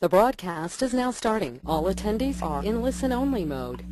The broadcast is now starting. All attendees are in listen-only mode.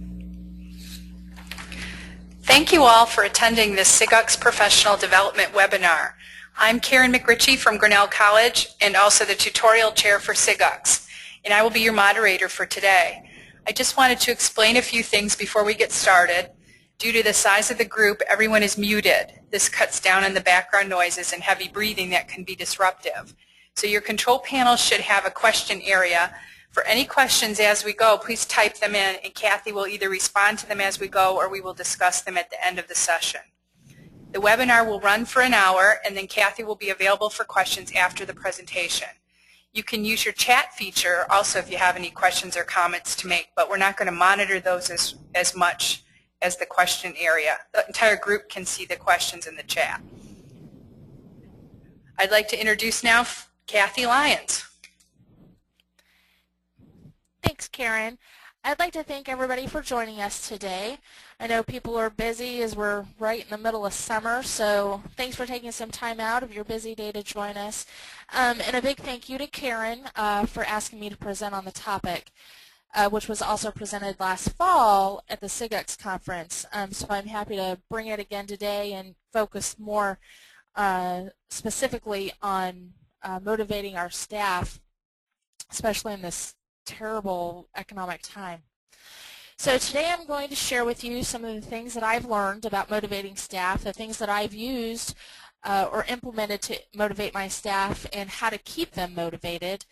Thank you all for attending this SIGUX Professional Development webinar. I'm Karen McRitchie from Grinnell College and also the tutorial chair for SIGUX, and I will be your moderator for today. I just wanted to explain a few things before we get started. Due to the size of the group, everyone is muted. This cuts down on the background noises and heavy breathing that can be disruptive. So your control panel should have a question area. For any questions as we go, please type them in, and Kathy will either respond to them as we go or we will discuss them at the end of the session. The webinar will run for an hour, and then Kathy will be available for questions after the presentation. You can use your chat feature also if you have any questions or comments to make, but we're not going to monitor those as much as the question area. The entire group can see the questions in the chat. I'd like to introduce now Kathy Lyons. Thanks, Karen. I'd like to thank everybody for joining us today. I know people are busy as we're right in the middle of summer, so thanks for taking some time out of your busy day to join us. And a big thank you to Karen for asking me to present on the topic, which was also presented last fall at the SIGUX conference. So I'm happy to bring it again today and focus more specifically on motivating our staff, especially in this terrible economic time. So today I'm going to share with you some of the things that I've learned about motivating staff, the things that I've used or implemented to motivate my staff, and how to keep them motivated.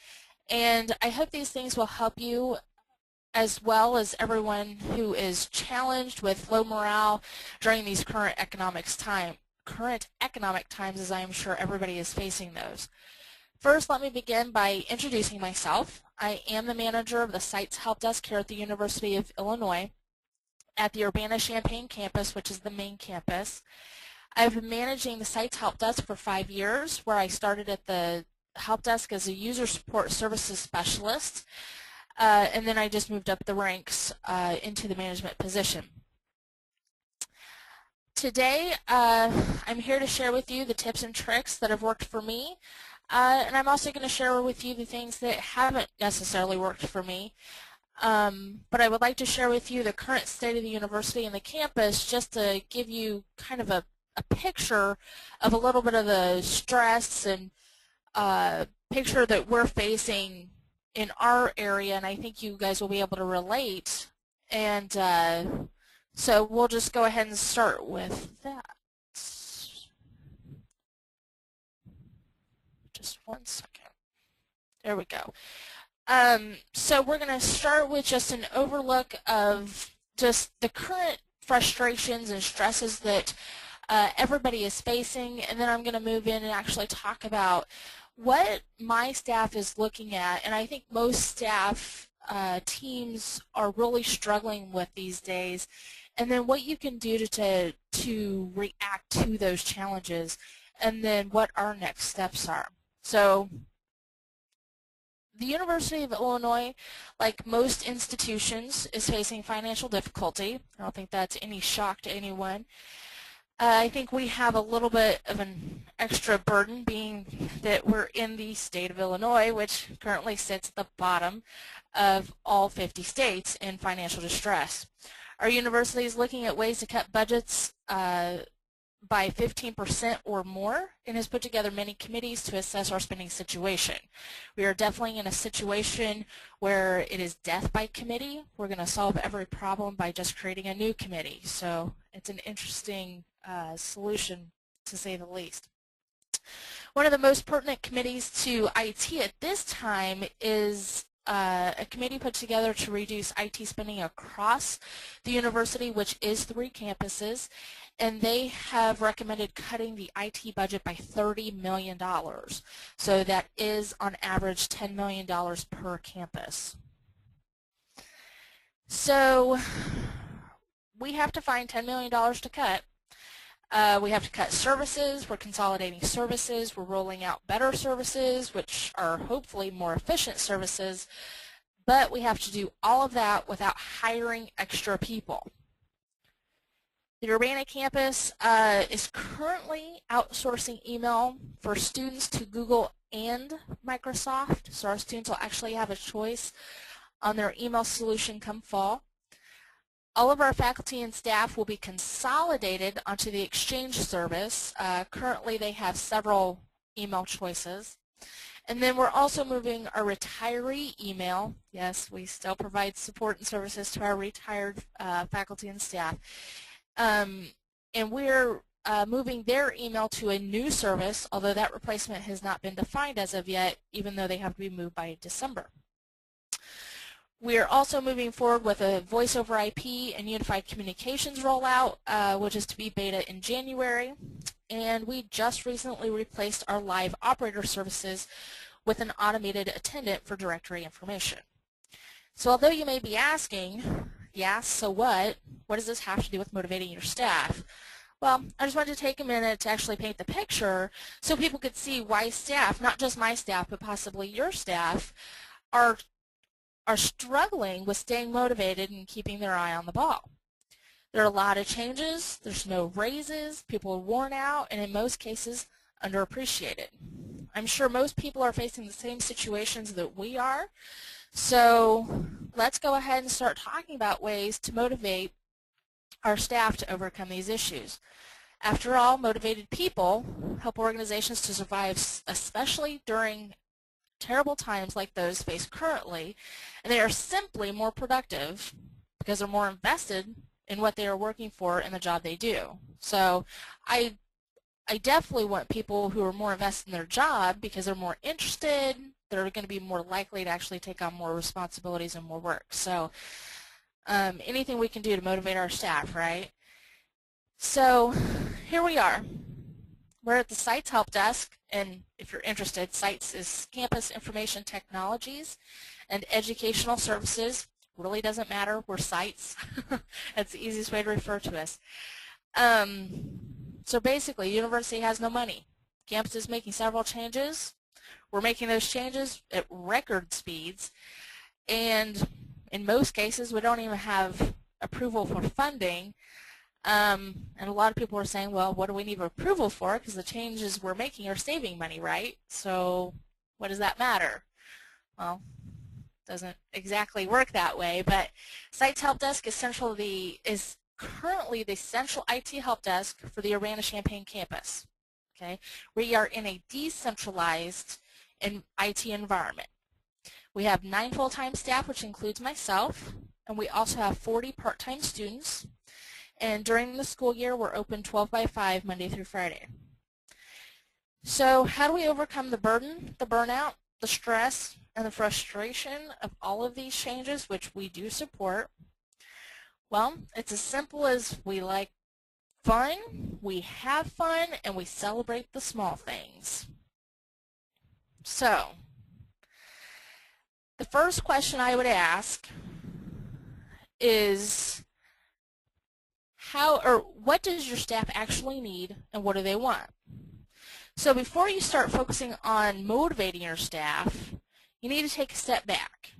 And I hope these things will help you as well as everyone who is challenged with low morale during these current economic times, as I am sure everybody is facing those. First, let me begin by introducing myself. I am the manager of the Sites Help Desk here at the University of Illinois at the Urbana-Champaign campus, which is the main campus. I've been managing the Sites Help Desk for 5 years, where I started at the help desk as a user support services specialist, and then I just moved up the ranks into the management position. Today, I'm here to share with you the tips and tricks that have worked for me. And I'm also going to share with you the things that haven't necessarily worked for me. But I would like to share with you the current state of the university and the campus just to give you kind of a picture of a little bit of the stress and picture that we're facing in our area, and I think you guys will be able to relate. And so we'll just go ahead and start with that. Just 1 second. There we go. So we're going to start with just an overlook of just the current frustrations and stresses that everybody is facing, and then I'm going to move in and actually talk about what my staff is looking at, and I think most staff teams are really struggling with these days, and then what you can do to react to those challenges, and then what our next steps are. So the University of Illinois, like most institutions, is facing financial difficulty. I don't think that's any shock to anyone. I think we have a little bit of an extra burden being that we're in the state of Illinois, which currently sits at the bottom of all 50 states in financial distress. Our university is looking at ways to cut budgets by 15% or more, and has put together many committees to assess our spending situation. We are definitely in a situation where it is death by committee. We're going to solve every problem by just creating a new committee. So it's an interesting solution, to say the least. One of the most pertinent committees to IT at this time is a committee put together to reduce IT spending across the university, which is 3 campuses, and they have recommended cutting the IT budget by $30 million. So that is on average $10 million per campus. So we have to find $10 million to cut. We have to cut services. We're consolidating services. We're rolling out better services, which are hopefully more efficient services. But we have to do all of that without hiring extra people. The Urbana campus is currently outsourcing email for students to Google and Microsoft, so our students will actually have a choice on their email solution come fall. All of our faculty and staff will be consolidated onto the Exchange service. Currently they have several email choices. And then we're also moving our retiree email. Yes, we still provide support and services to our retired faculty and staff. And we're moving their email to a new service, although that replacement has not been defined as of yet, even though they have to be moved by December. We are also moving forward with a voice over IP and unified communications rollout, which is to be beta in January. And we just recently replaced our live operator services with an automated attendant for directory information. So although you may be asking, yeah, so what? What does this have to do with motivating your staff? Well, I just wanted to take a minute to actually paint the picture so people could see why staff, not just my staff, but possibly your staff, are struggling with staying motivated and keeping their eye on the ball. There are a lot of changes, there's no raises, people are worn out, and in most cases, underappreciated. I'm sure most people are facing the same situations that we are, so let's go ahead and start talking about ways to motivate our staff to overcome these issues. After all, motivated people help organizations to survive, especially during terrible times like those faced currently, and they are simply more productive because they're more invested in what they are working for and the job they do. So I definitely want people who are more invested in their job because they're more interested, they're going to be more likely to actually take on more responsibilities and more work. So anything we can do to motivate our staff, right? So here we are. We're at the CITES Help Desk, and if you're interested, CITES is Campus Information Technologies and Educational Services. Really doesn't matter, we're CITES. That's the easiest way to refer to us. So basically, university has no money. Campus is making several changes. We're making those changes at record speeds, and in most cases, we don't even have approval for funding. And a lot of people are saying, well, what do we need approval for? Because the changes we're making are saving money, right? So what does that matter? Well, it doesn't exactly work that way, but CITES Help Desk is currently the central IT help desk for the Urbana-Champaign campus. Okay, we are in a decentralized IT environment. We have 9 full-time staff, which includes myself, and we also have 40 part-time students. And during the school year, we're open 12 by 5, Monday through Friday. So how do we overcome the burden, the burnout, the stress, and the frustration of all of these changes, which we do support? Well, it's as simple as we like fun, we have fun, and we celebrate the small things. So the first question I would ask is, what does your staff actually need and what do they want? So before you start focusing on motivating your staff, you need to take a step back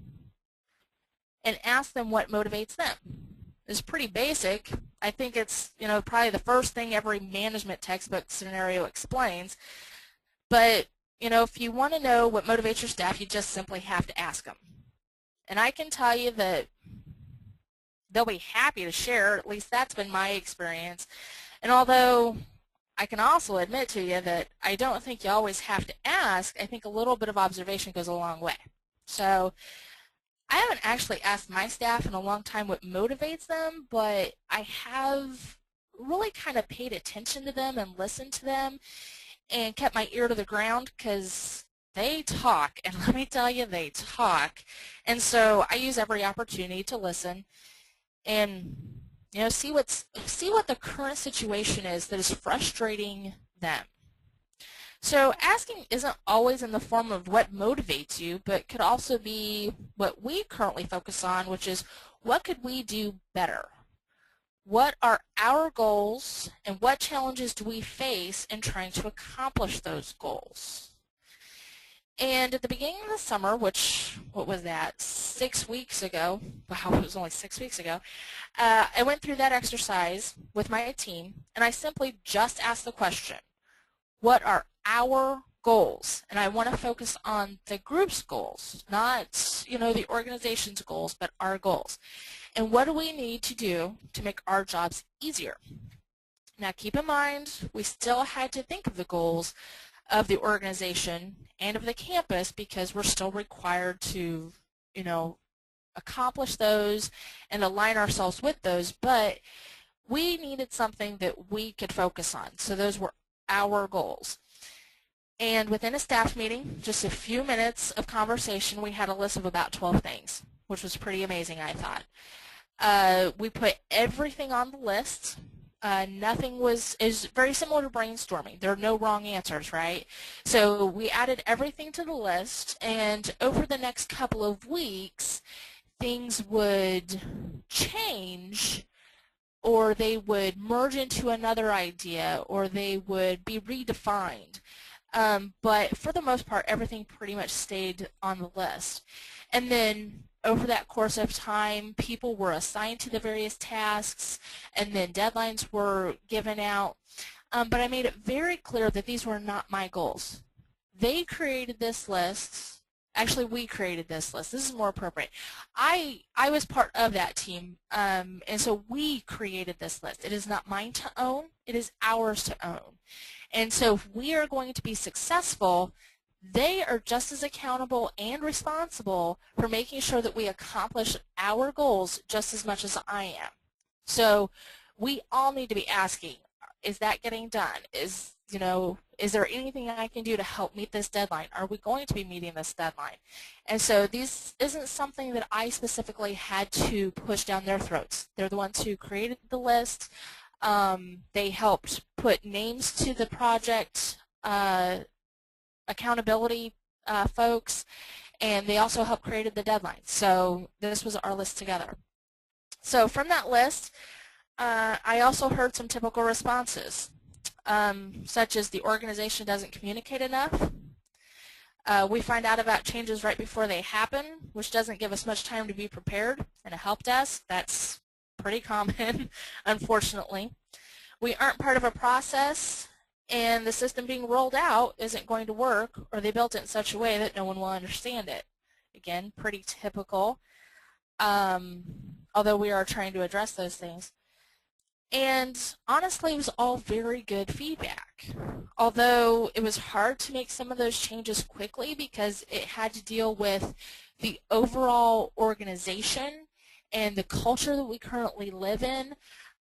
and ask them what motivates them. It's pretty basic. I think it's probably the first thing every management textbook scenario explains. But if you want to know what motivates your staff, you just simply have to ask them. And I can tell you that they'll be happy to share. At least that's been my experience. And although I can also admit to you that I don't think you always have to ask, I think a little bit of observation goes a long way. So I haven't actually asked my staff in a long time what motivates them, but I have really kind of paid attention to them and listened to them and kept my ear to the ground because they talk, and let me tell you, they talk. And so I use every opportunity to listen and see what the current situation is that is frustrating them. So asking isn't always in the form of what motivates you, but could also be what we currently focus on, which is what could we do better? What are our goals and what challenges do we face in trying to accomplish those goals? And at the beginning of the summer, what was that, 6 weeks ago, wow, it was only 6 weeks ago, I went through that exercise with my team, and I simply just asked the question, what are our goals, and I want to focus on the group's goals, not, the organization's goals, but our goals. And what do we need to do to make our jobs easier? Now keep in mind, we still had to think of the goals of the organization and of the campus because we're still required to, accomplish those and align ourselves with those, but we needed something that we could focus on. So those were our goals. And within a staff meeting, just a few minutes of conversation, we had a list of about 12 things, which was pretty amazing, I thought. We put everything on the list. Nothing is very similar to brainstorming. There are no wrong answers, right? So we added everything to the list, and over the next couple of weeks, things would change, or they would merge into another idea, or they would be redefined. But for the most part, everything pretty much stayed on the list. And then over that course of time, people were assigned to the various tasks, and then deadlines were given out. But I made it very clear that these were not my goals. They created this list. Actually, we created this list. This is more appropriate. I was part of that team, and so we created this list. It is not mine to own. It is ours to own. And so if we are going to be successful, they are just as accountable and responsible for making sure that we accomplish our goals just as much as I am. So we all need to be asking, is that getting done? Is there anything I can do to help meet this deadline? Are we going to be meeting this deadline? And so this isn't something that I specifically had to push down their throats. They're the ones who created the list. They helped put names to the project accountability folks, and they also helped create the deadline. So this was our list together. So from that list, I also heard some typical responses, such as the organization doesn't communicate enough. We find out about changes right before they happen, which doesn't give us much time to be prepared. In a help desk, that's pretty common, unfortunately. We aren't part of a process, and the system being rolled out isn't going to work, or they built it in such a way that no one will understand it. Again, pretty typical, although we are trying to address those things. And honestly, it was all very good feedback, although it was hard to make some of those changes quickly because it had to deal with the overall organization and the culture that we currently live in.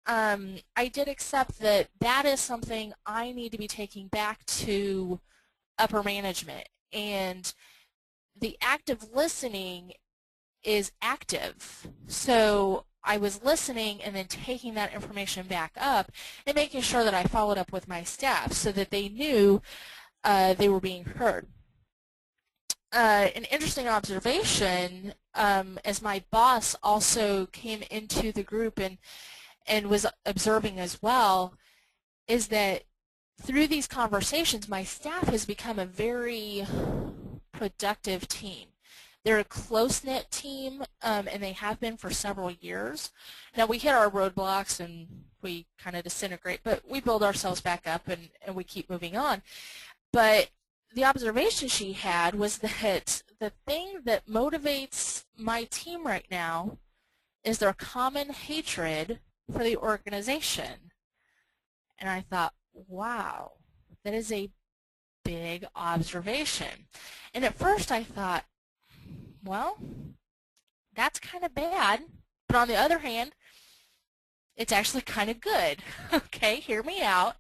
I did accept that that is something I need to be taking back to upper management, and the active listening is active. So I was listening and then taking that information back up and making sure that I followed up with my staff so that they knew they were being heard. An interesting observation, as my boss also came into the group and was observing as well, is that through these conversations, my staff has become a very productive team. They're a close-knit team, and they have been for several years. Now, we hit our roadblocks and we kind of disintegrate, but we build ourselves back up and we keep moving on. But the observation she had was that the thing that motivates my team right now is their common hatred for the organization. And I thought, wow, that is a big observation. And at first I thought, well, that's kind of bad, but on the other hand, it's actually kind of good. Okay, hear me out.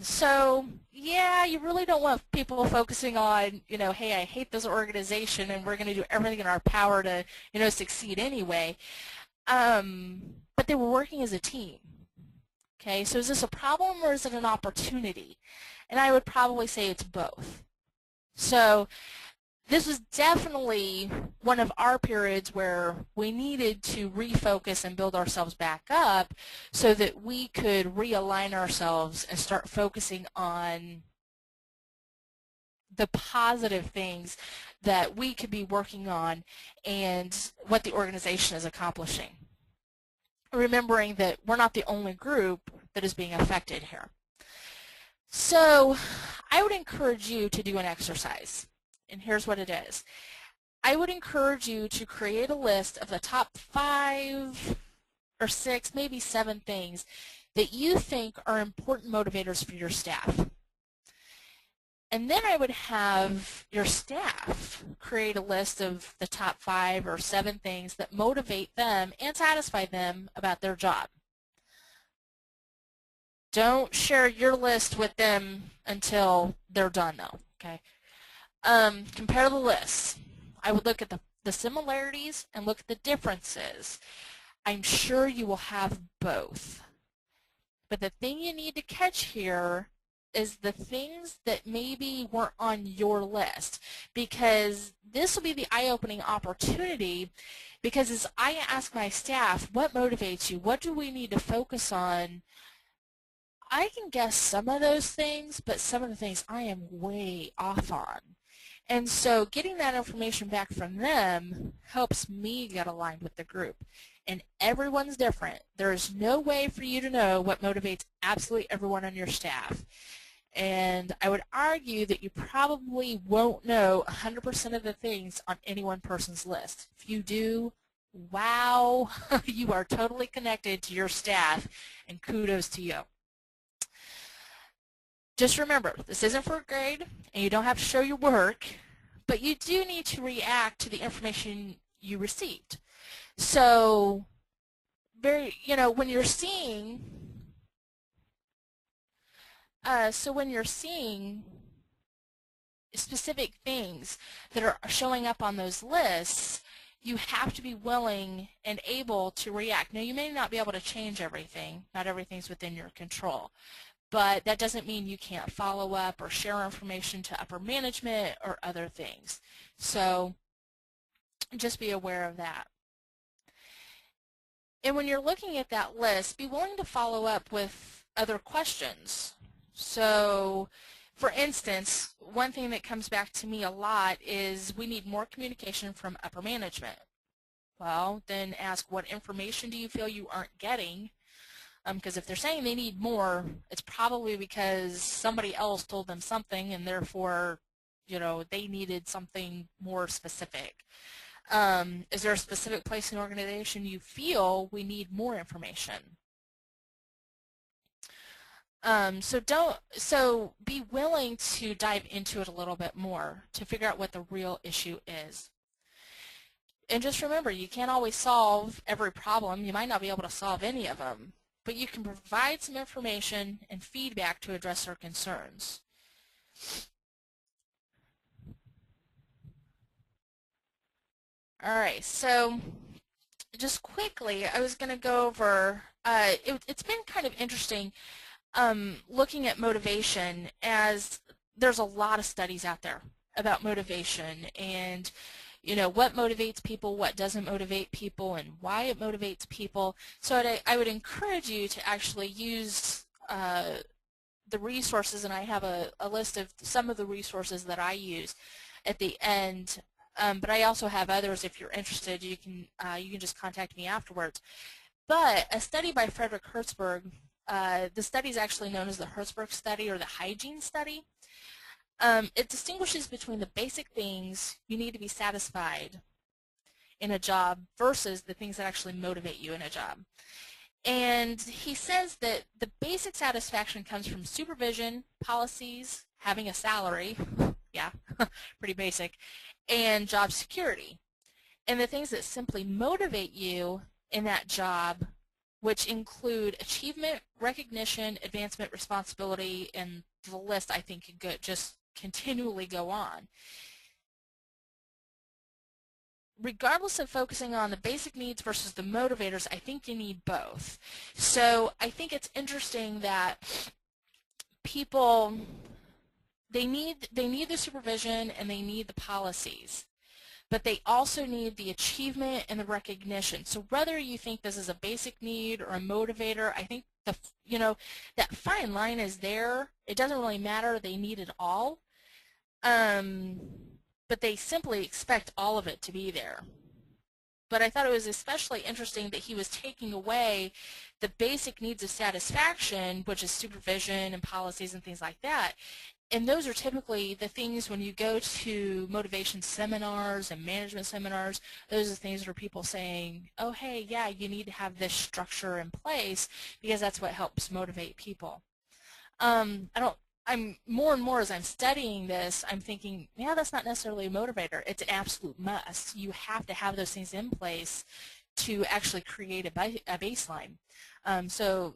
So yeah, you really don't want people focusing on, hey, I hate this organization and we're going to do everything in our power to, succeed anyway. But they were working as a team. Okay, so is this a problem or is it an opportunity? And I would probably say it's both. So this was definitely one of our periods where we needed to refocus and build ourselves back up so that we could realign ourselves and start focusing on the positive things that we could be working on and what the organization is accomplishing. Remembering that we're not the only group that is being affected here. So I would encourage you to do an exercise, and here's what it is. I would encourage you to create a list of the top 5 or 6, maybe 7 things that you think are important motivators for your staff. And then I would have your staff create a list of the top 5 or 7 things that motivate them and satisfy them about their job. Don't share your list with them until they're done, though, okay? Compare the lists. I would look at the similarities and look at the differences. I'm sure you will have both. But the thing you need to catch here is the things that maybe weren't on your list, because this will be the eye-opening opportunity, because as I ask my staff, what motivates you? What do we need to focus on? I can guess some of those things, but some of the things I am way off on. And so getting that information back from them helps me get aligned with the group. And everyone's different. There is no way for you to know what motivates absolutely everyone on your staff. And I would argue that you probably won't know 100% of the things on any one person's list. If you do, wow, you are totally connected to your staff, and kudos to you. Just remember, this isn't for a grade, and you don't have to show your work, but you do need to react to the information you received. So, when you're seeing, specific things that are showing up on those lists, you have to be willing and able to react. Now, you may not be able to change everything. Not everything's within your control. But that doesn't mean you can't follow up or share information to upper management or other things. So just be aware of that. And when you're looking at that list, be willing to follow up with other questions. So, for instance, one thing that comes back to me a lot is we need more communication from upper management. Well, then ask, what information do you feel you aren't getting? Because if they're saying they need more, it's probably because somebody else told them something, and therefore, they needed something more specific. Is there a specific place in the organization you feel we need more information? So be willing to dive into it a little bit more to figure out what the real issue is. And just remember, you can't always solve every problem. You might not be able to solve any of them, but you can provide some information and feedback to address their concerns. All right, so just quickly, I was going to go over, it's been kind of interesting looking at motivation, as there's a lot of studies out there about motivation and what motivates people, what doesn't motivate people, and why it motivates people. So I would encourage you to actually use the resources, and I have a list of some of the resources that I use at the end. But I also have others. If you're interested, you can just contact me afterwards. But a study by Frederick Herzberg, the study is actually known as the Herzberg study or the hygiene study. It distinguishes between the basic things you need to be satisfied in a job versus the things that actually motivate you in a job. And he says that the basic satisfaction comes from supervision, policies, having a salary, yeah, pretty basic, and job security. And the things that simply motivate you in that job, which include achievement, recognition, advancement, responsibility, and the list I think could just continually go on. Regardless of focusing on the basic needs versus the motivators, I think you need both. So I think it's interesting that people, they need the supervision and they need the policies, but they also need the achievement and the recognition. So whether you think this is a basic need or a motivator, I think that fine line is there. It doesn't really matter. They need it all. But they simply expect all of it to be there. but I thought it was especially interesting that he was taking away the basic needs of satisfaction, which is supervision and policies and things like that. And those are typically the things when you go to motivation seminars and management seminars, those are the things where people saying, oh, hey, yeah, you need to have this structure in place because that's what helps motivate people. I'm more and more as I'm studying this, I'm thinking, yeah, that's not necessarily a motivator. It's an absolute must. You have to have those things in place to actually create a baseline. So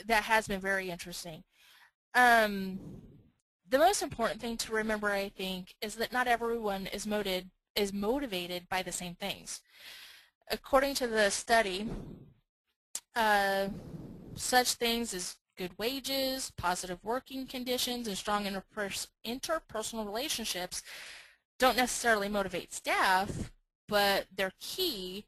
that has been very interesting. The most important thing to remember, I think, is that not everyone is motivated by the same things. According to the study, such things as good wages, positive working conditions, and strong interpersonal relationships don't necessarily motivate staff, but they're key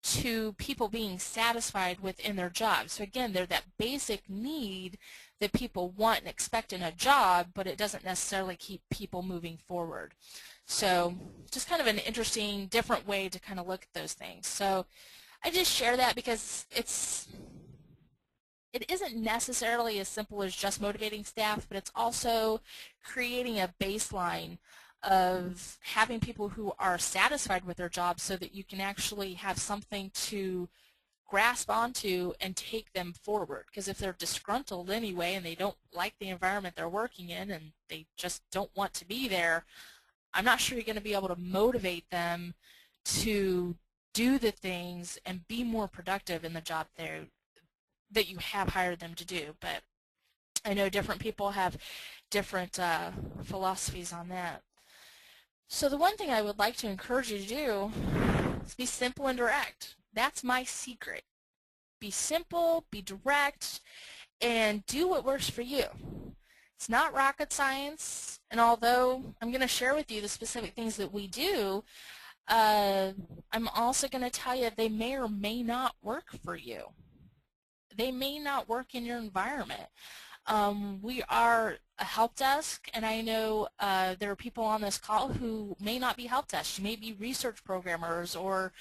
to people being satisfied within their jobs. So again, they're that basic need that people want and expect in a job, but it doesn't necessarily keep people moving forward. So just kind of an interesting, different way to kind of look at those things. So I just share that because it isn't necessarily as simple as just motivating staff, but it's also creating a baseline of having people who are satisfied with their jobs so that you can actually have something to grasp onto and take them forward. Because if they're disgruntled anyway and they don't like the environment they're working in and they just don't want to be there, I'm not sure you're going to be able to motivate them to do the things and be more productive in the job that you have hired them to do. But I know different people have different philosophies on that. So the one thing I would like to encourage you to do is be simple and direct. That's my secret. Be simple, be direct, and do what works for you. It's not rocket science, and although I'm going to share with you the specific things that we do, I'm also going to tell you they may or may not work for you. They may not work in your environment. We are a help desk, and I know there are people on this call who may not be help desks. You may be research programmers or,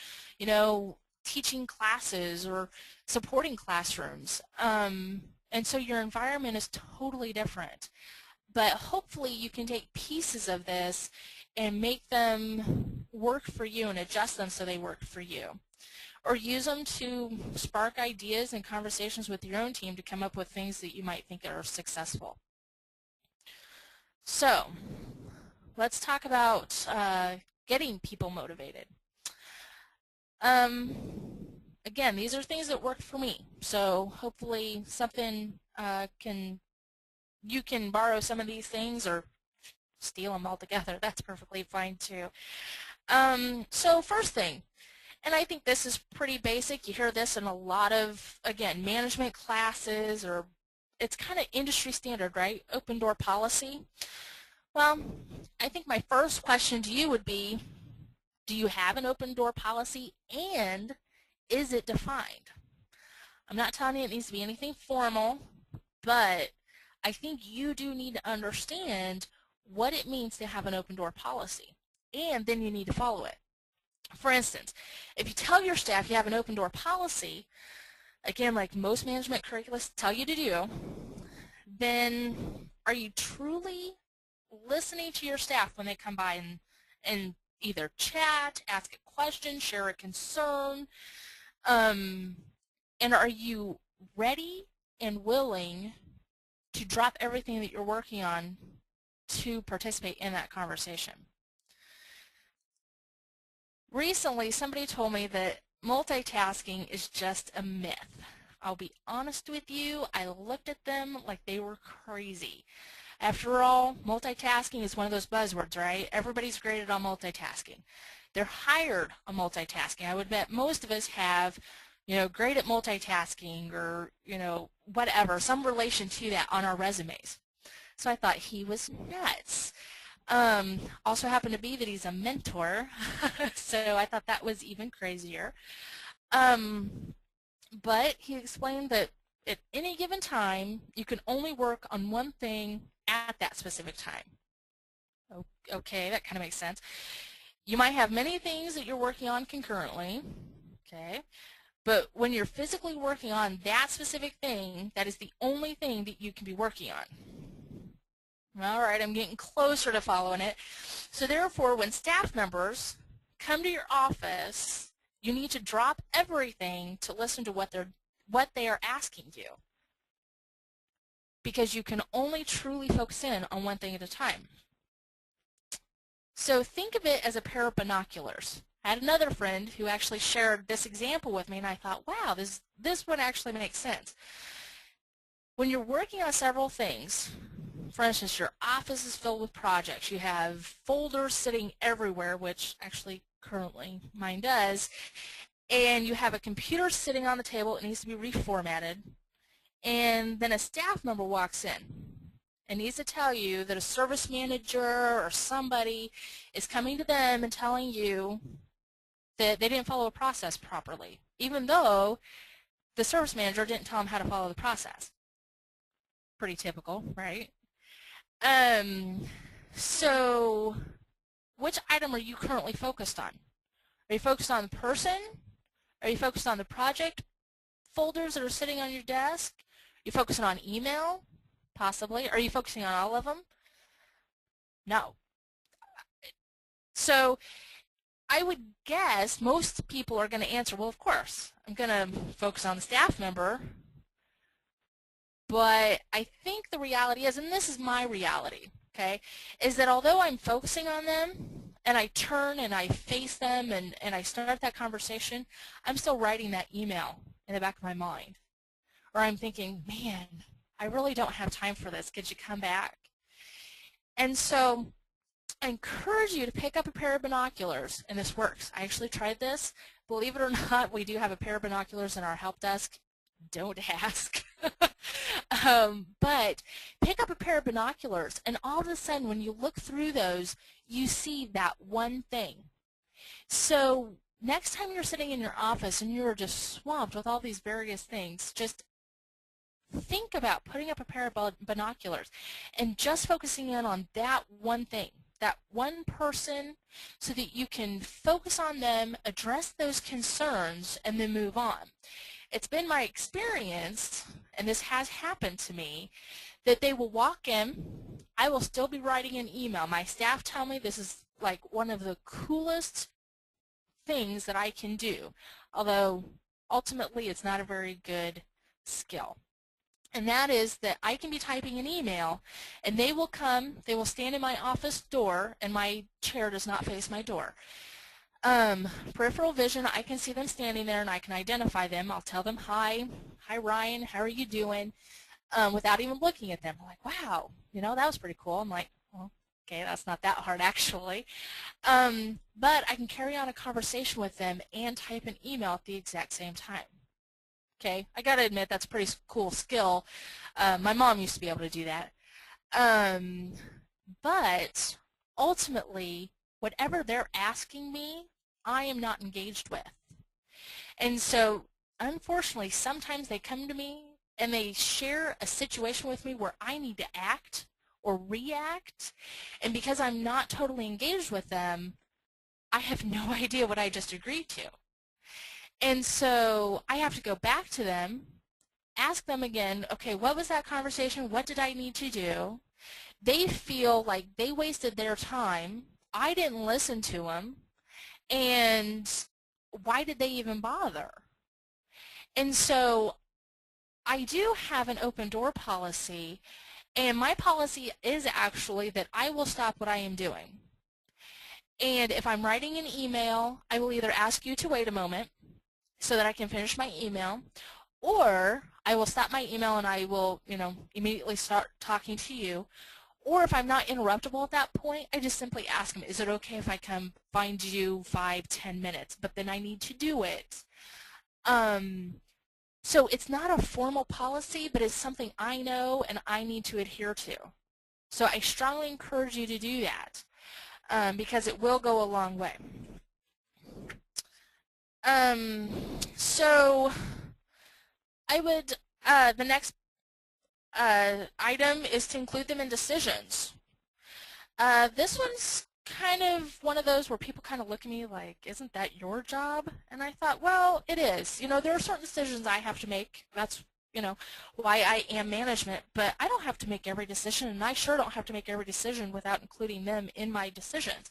teaching classes or supporting classrooms. And so your environment is totally different. But hopefully you can take pieces of this and make them work for you and adjust them so they work for you. Or use them to spark ideas and conversations with your own team to come up with things that you might think are successful. So let's talk about getting people motivated. Again, these are things that work for me. So hopefully something you can borrow some of these things or steal them altogether. That's perfectly fine too. So first thing, and I think this is pretty basic. You hear this in a lot of, again, management classes, or it's kind of industry standard, right? Open door policy. Well, I think my first question to you would be, do you have an open door policy, and is it defined? I'm not telling you it needs to be anything formal, but I think you do need to understand what it means to have an open door policy, and then you need to follow it. For instance, if you tell your staff you have an open door policy, again, like most management curricula tell you to do, then are you truly listening to your staff when they come by and either chat, ask a question, share a concern, and are you ready and willing to drop everything that you're working on to participate in that conversation? Recently, somebody told me that multitasking is just a myth. I'll be honest with you, I looked at them like they were crazy. After all, multitasking is one of those buzzwords, right? Everybody's graded on multitasking. They're hired on multitasking. I would bet most of us have, great at multitasking or, whatever, some relation to that on our resumes. So I thought he was nuts. Also happened to be that he's a mentor, so I thought that was even crazier. But he explained that at any given time, you can only work on one thing at that specific time. Okay, that kind of makes sense. You might have many things that you're working on concurrently, okay? But when you're physically working on that specific thing, that is the only thing that you can be working on. All right, I'm getting closer to following it. So therefore, when staff members come to your office, you need to drop everything to listen to what they are asking you, because you can only truly focus in on one thing at a time. So think of it as a pair of binoculars. I had another friend who actually shared this example with me, and I thought, wow, this one actually makes sense. When you're working on several things, for instance, your office is filled with projects. You have folders sitting everywhere, which actually currently mine does, and you have a computer sitting on the table. It needs to be reformatted, and then a staff member walks in and needs to tell you that a service manager or somebody is coming to them and telling you that they didn't follow a process properly, even though the service manager didn't tell them how to follow the process. Pretty typical, right? So which item are you currently focused on? Are you focused on the person? Are you focused on the project folders that are sitting on your desk? Are you focusing on email? Possibly. Are you focusing on all of them? No. So I would guess most people are going to answer, well, of course, I'm going to focus on the staff member. But I think the reality is, and this is my reality, okay, is that although I'm focusing on them and I turn and I face them and I start that conversation, I'm still writing that email in the back of my mind. Or I'm thinking, man, I really don't have time for this. Could you come back? And so I encourage you to pick up a pair of binoculars, and this works. I actually tried this. Believe it or not, we do have a pair of binoculars in our help desk. Don't ask. But pick up a pair of binoculars, and all of a sudden when you look through those, you see that one thing. So next time you're sitting in your office and you're just swamped with all these various things, just think about putting up a pair of binoculars and just focusing in on that one thing, that one person, so that you can focus on them, address those concerns, and then move on. It's been my experience, and this has happened to me, that they will walk in, I will still be writing an email. My staff tell me this is like one of the coolest things that I can do, although ultimately it's not a very good skill. And that is that I can be typing an email, and they will come, they will stand in my office door, and my chair does not face my door. Peripheral vision, I can see them standing there and I can identify them. I'll tell them, hi Ryan, how are you doing? Without even looking at them. I'm like, wow, you know, that was pretty cool. I'm like, well, okay, that's not that hard actually. But I can carry on a conversation with them and type an email at the exact same time. Okay, I gotta admit that's a pretty cool skill. My mom used to be able to do that. But ultimately, whatever they're asking me, I am not engaged with. And so, unfortunately, sometimes they come to me and they share a situation with me where I need to act or react, and because I'm not totally engaged with them, I have no idea what I just agreed to. And so I have to go back to them, ask them again, okay, what was that conversation? What did I need to do? They feel like they wasted their time. I didn't listen to them, and why did they even bother? And so I do have an open door policy, and my policy is actually that I will stop what I am doing. And if I'm writing an email, I will either ask you to wait a moment so that I can finish my email, or I will stop my email and I will, immediately start talking to you. Or if I'm not interruptible at that point, I just simply ask them, is it okay if I come find you 5-10 minutes? But then I need to do it. So it's not a formal policy, but it's something I know and I need to adhere to. So I strongly encourage you to do that because it will go a long way. So I would, the next item is to include them in decisions. This one's kind of one of those where people kind of look at me like, isn't that your job? And I thought, well, it is. You know, there are certain decisions I have to make. That's, you know, why I am management, but I don't have to make every decision, and I sure don't have to make every decision without including them in my decisions.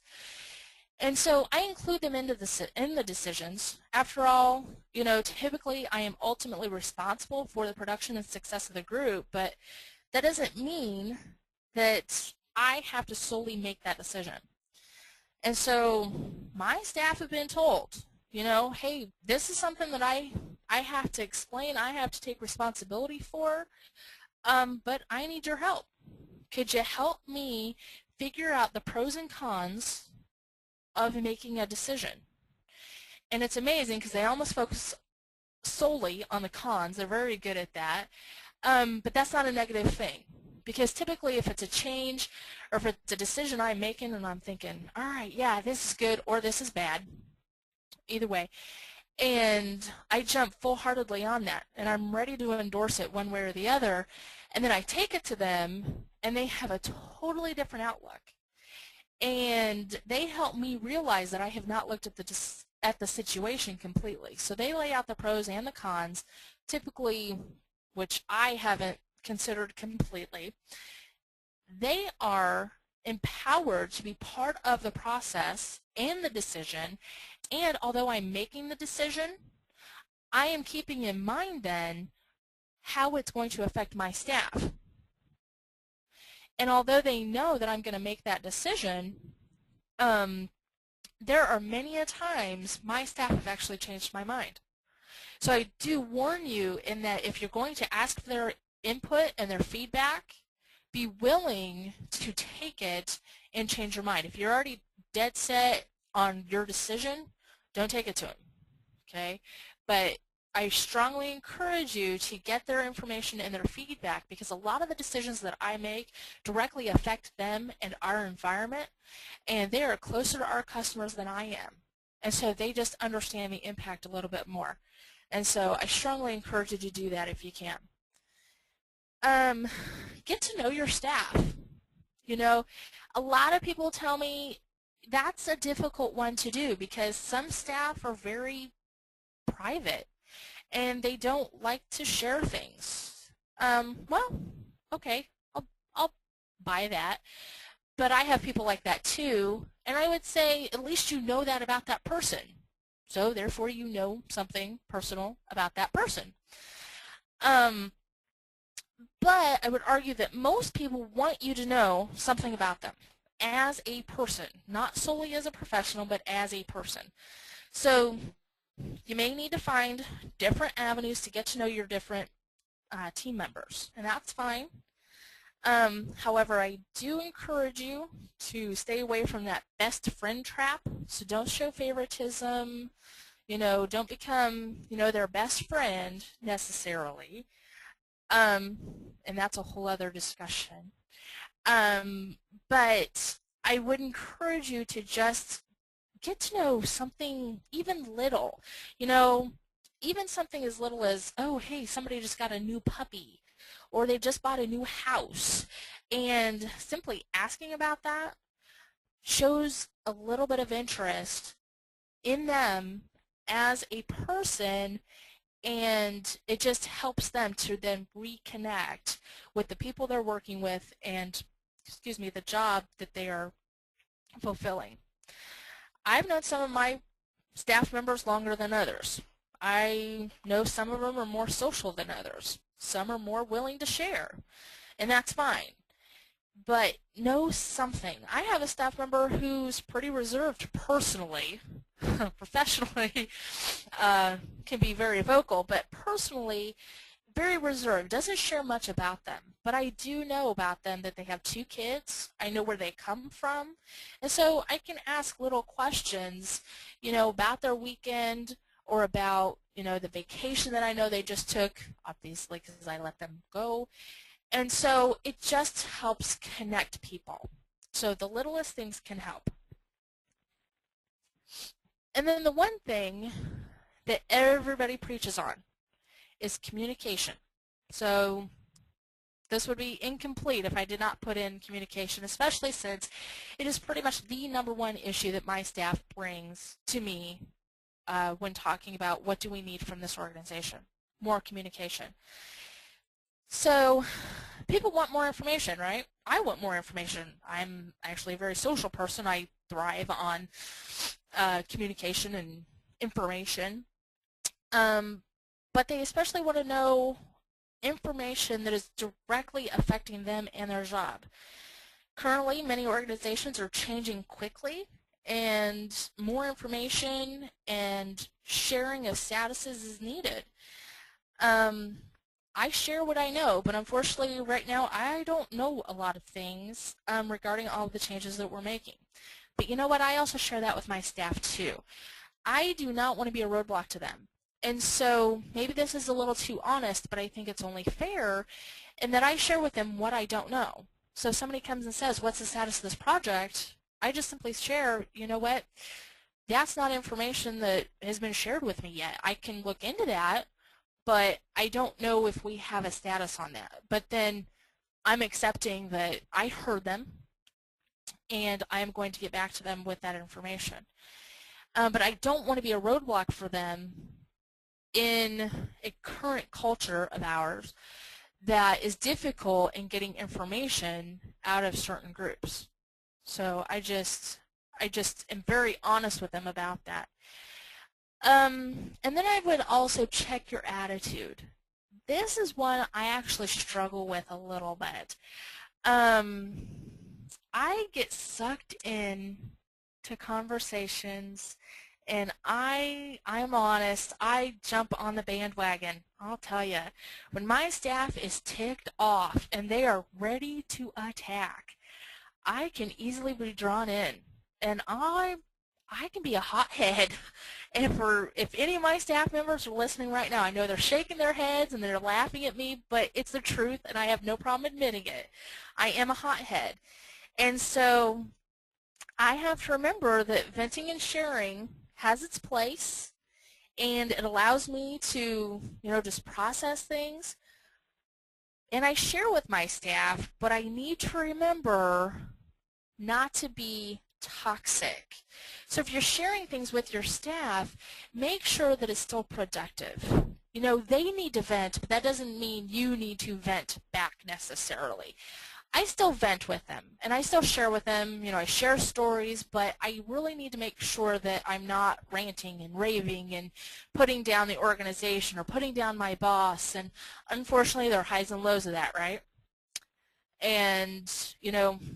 And so I include them in the decisions. After all, you know, typically I am ultimately responsible for the production and success of the group, but that doesn't mean that I have to solely make that decision. And so my staff have been told, you know, hey, this is something that I have to explain, I have to take responsibility for, but I need your help. Could you help me figure out the pros and cons of making a decision? And it's amazing because they almost focus solely on the cons. They're very good at that. But that's not a negative thing, because typically if it's a change or if it's a decision I'm making and I'm thinking, all right, yeah, this is good or this is bad, either way, and I jump full-heartedly on that and I'm ready to endorse it one way or the other, and then I take it to them and they have a totally different outlook. And they help me realize that I have not looked at the situation completely. So they lay out the pros and the cons, typically, which I haven't considered completely. They are empowered to be part of the process and the decision, and although I'm making the decision, I am keeping in mind then how it's going to affect my staff. And although they know that I'm going to make that decision, there are many a times my staff have actually changed my mind. So I do warn you in that if you're going to ask for their input and their feedback, be willing to take it and change your mind. If you're already dead set on your decision, don't take it to them, okay? But I strongly encourage you to get their information and their feedback, because a lot of the decisions that I make directly affect them and our environment, and they are closer to our customers than I am. And so they just understand the impact a little bit more. And so I strongly encourage you to do that if you can. Get to know your staff. You know, a lot of people tell me that's a difficult one to do because some staff are very private and they don't like to share things. Well, okay, I'll buy that. But I have people like that too, and I would say at least you know that about that person. So therefore you know something personal about that person. But I would argue that most people want you to know something about them as a person, not solely as a professional, but as a person. So you may need to find different avenues to get to know your different team members, and that's fine. However, I do encourage you to stay away from that best friend trap. So don't show favoritism. You know, don't become, you know, their best friend necessarily. And that's a whole other discussion. But I would encourage you to just get to know something even little. You know, even something as little as, oh, hey, somebody just got a new puppy, or they just bought a new house. And simply asking about that shows a little bit of interest in them as a person, and it just helps them to then reconnect with the people they're working with and, excuse me, the job that they are fulfilling. I've known some of my staff members longer than others. I know some of them are more social than others. Some are more willing to share, and that's fine. But know something. I have a staff member who's pretty reserved personally. Professionally can be very vocal, but personally very reserved, doesn't share much about them. But I do know about them that they have 2 kids. I know where they come from. And so I can ask little questions, you know, about their weekend or about, you know, the vacation that I know they just took, obviously because I let them go. And so it just helps connect people. So the littlest things can help. And then the one thing that everybody preaches on is communication. So This would be incomplete if I did not put in communication, especially since it is pretty much the #1 issue that my staff brings to me when talking about what do we need from this organization. More communication. So people want more information, right? I want more information. I'm actually a very social person. I thrive on communication and information. But they especially want to know information that is directly affecting them and their job. Currently, many organizations are changing quickly, and more information and sharing of statuses is needed. I share what I know, but unfortunately right now I don't know a lot of things regarding all of the changes that we're making. But you know what? I also share that with my staff too. I do not want to be a roadblock to them. And so maybe this is a little too honest, but I think it's only fair in that I share with them what I don't know. So if somebody comes and says, what's the status of this project? I just simply share, you know what? That's not information that has been shared with me yet. I can look into that, but I don't know if we have a status on that. But then I'm accepting that I heard them, and I'm going to get back to them with that information. But I don't want to be a roadblock for them in a current culture of ours that is difficult in getting information out of certain groups. So I just am very honest with them about that. And then I would also check your attitude. This is one I actually struggle with a little bit. I get sucked in to conversations, and I'm honest, I jump on the bandwagon. I'll tell you, when my staff is ticked off and they are ready to attack, I can easily be drawn in, and I can be a hothead. And if any of my staff members are listening right now, I know they're shaking their heads and they're laughing at me, but it's the truth, and I have no problem admitting it. I am a hothead. And so I have to remember that venting and sharing has its place, and it allows me to, just process things. And I share with my staff, but I need to remember not to be toxic. So if you're sharing things with your staff, make sure that it's still productive. They need to vent, but that doesn't mean you need to vent back necessarily. I still vent with them, and I still share with them, I share stories, but I really need to make sure that I'm not ranting and raving and putting down the organization or putting down my boss, and unfortunately there are highs and lows of that, right? And,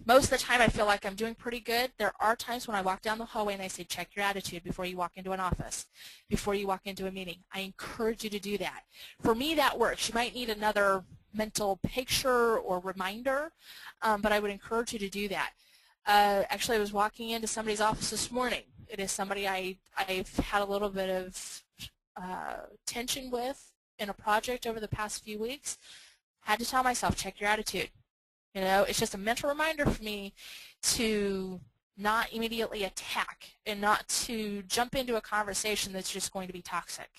most of the time I feel like I'm doing pretty good. There are times when I walk down the hallway and I say, check your attitude before you walk into an office, before you walk into a meeting. I encourage you to do that. For me, that works. You might need another mental picture or reminder, but I would encourage you to do that. Actually, I was walking into somebody's office this morning. It is somebody I've had a little bit of tension with in a project over the past few weeks. Had to tell myself, check your attitude. It's just a mental reminder for me to not immediately attack and not to jump into a conversation that's just going to be toxic.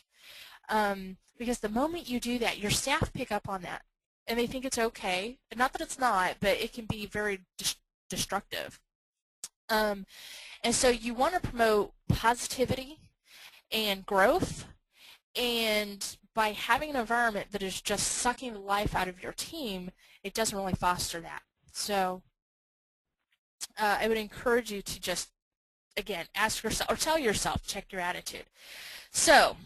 Because the moment you do that, your staff pick up on that, and they think it's okay. Not that it's not, but it can be very destructive. And so you want to promote positivity and growth, and by having an environment that is just sucking the life out of your team, it doesn't really foster that. So I would encourage you to just, again, ask yourself or tell yourself, check your attitude. So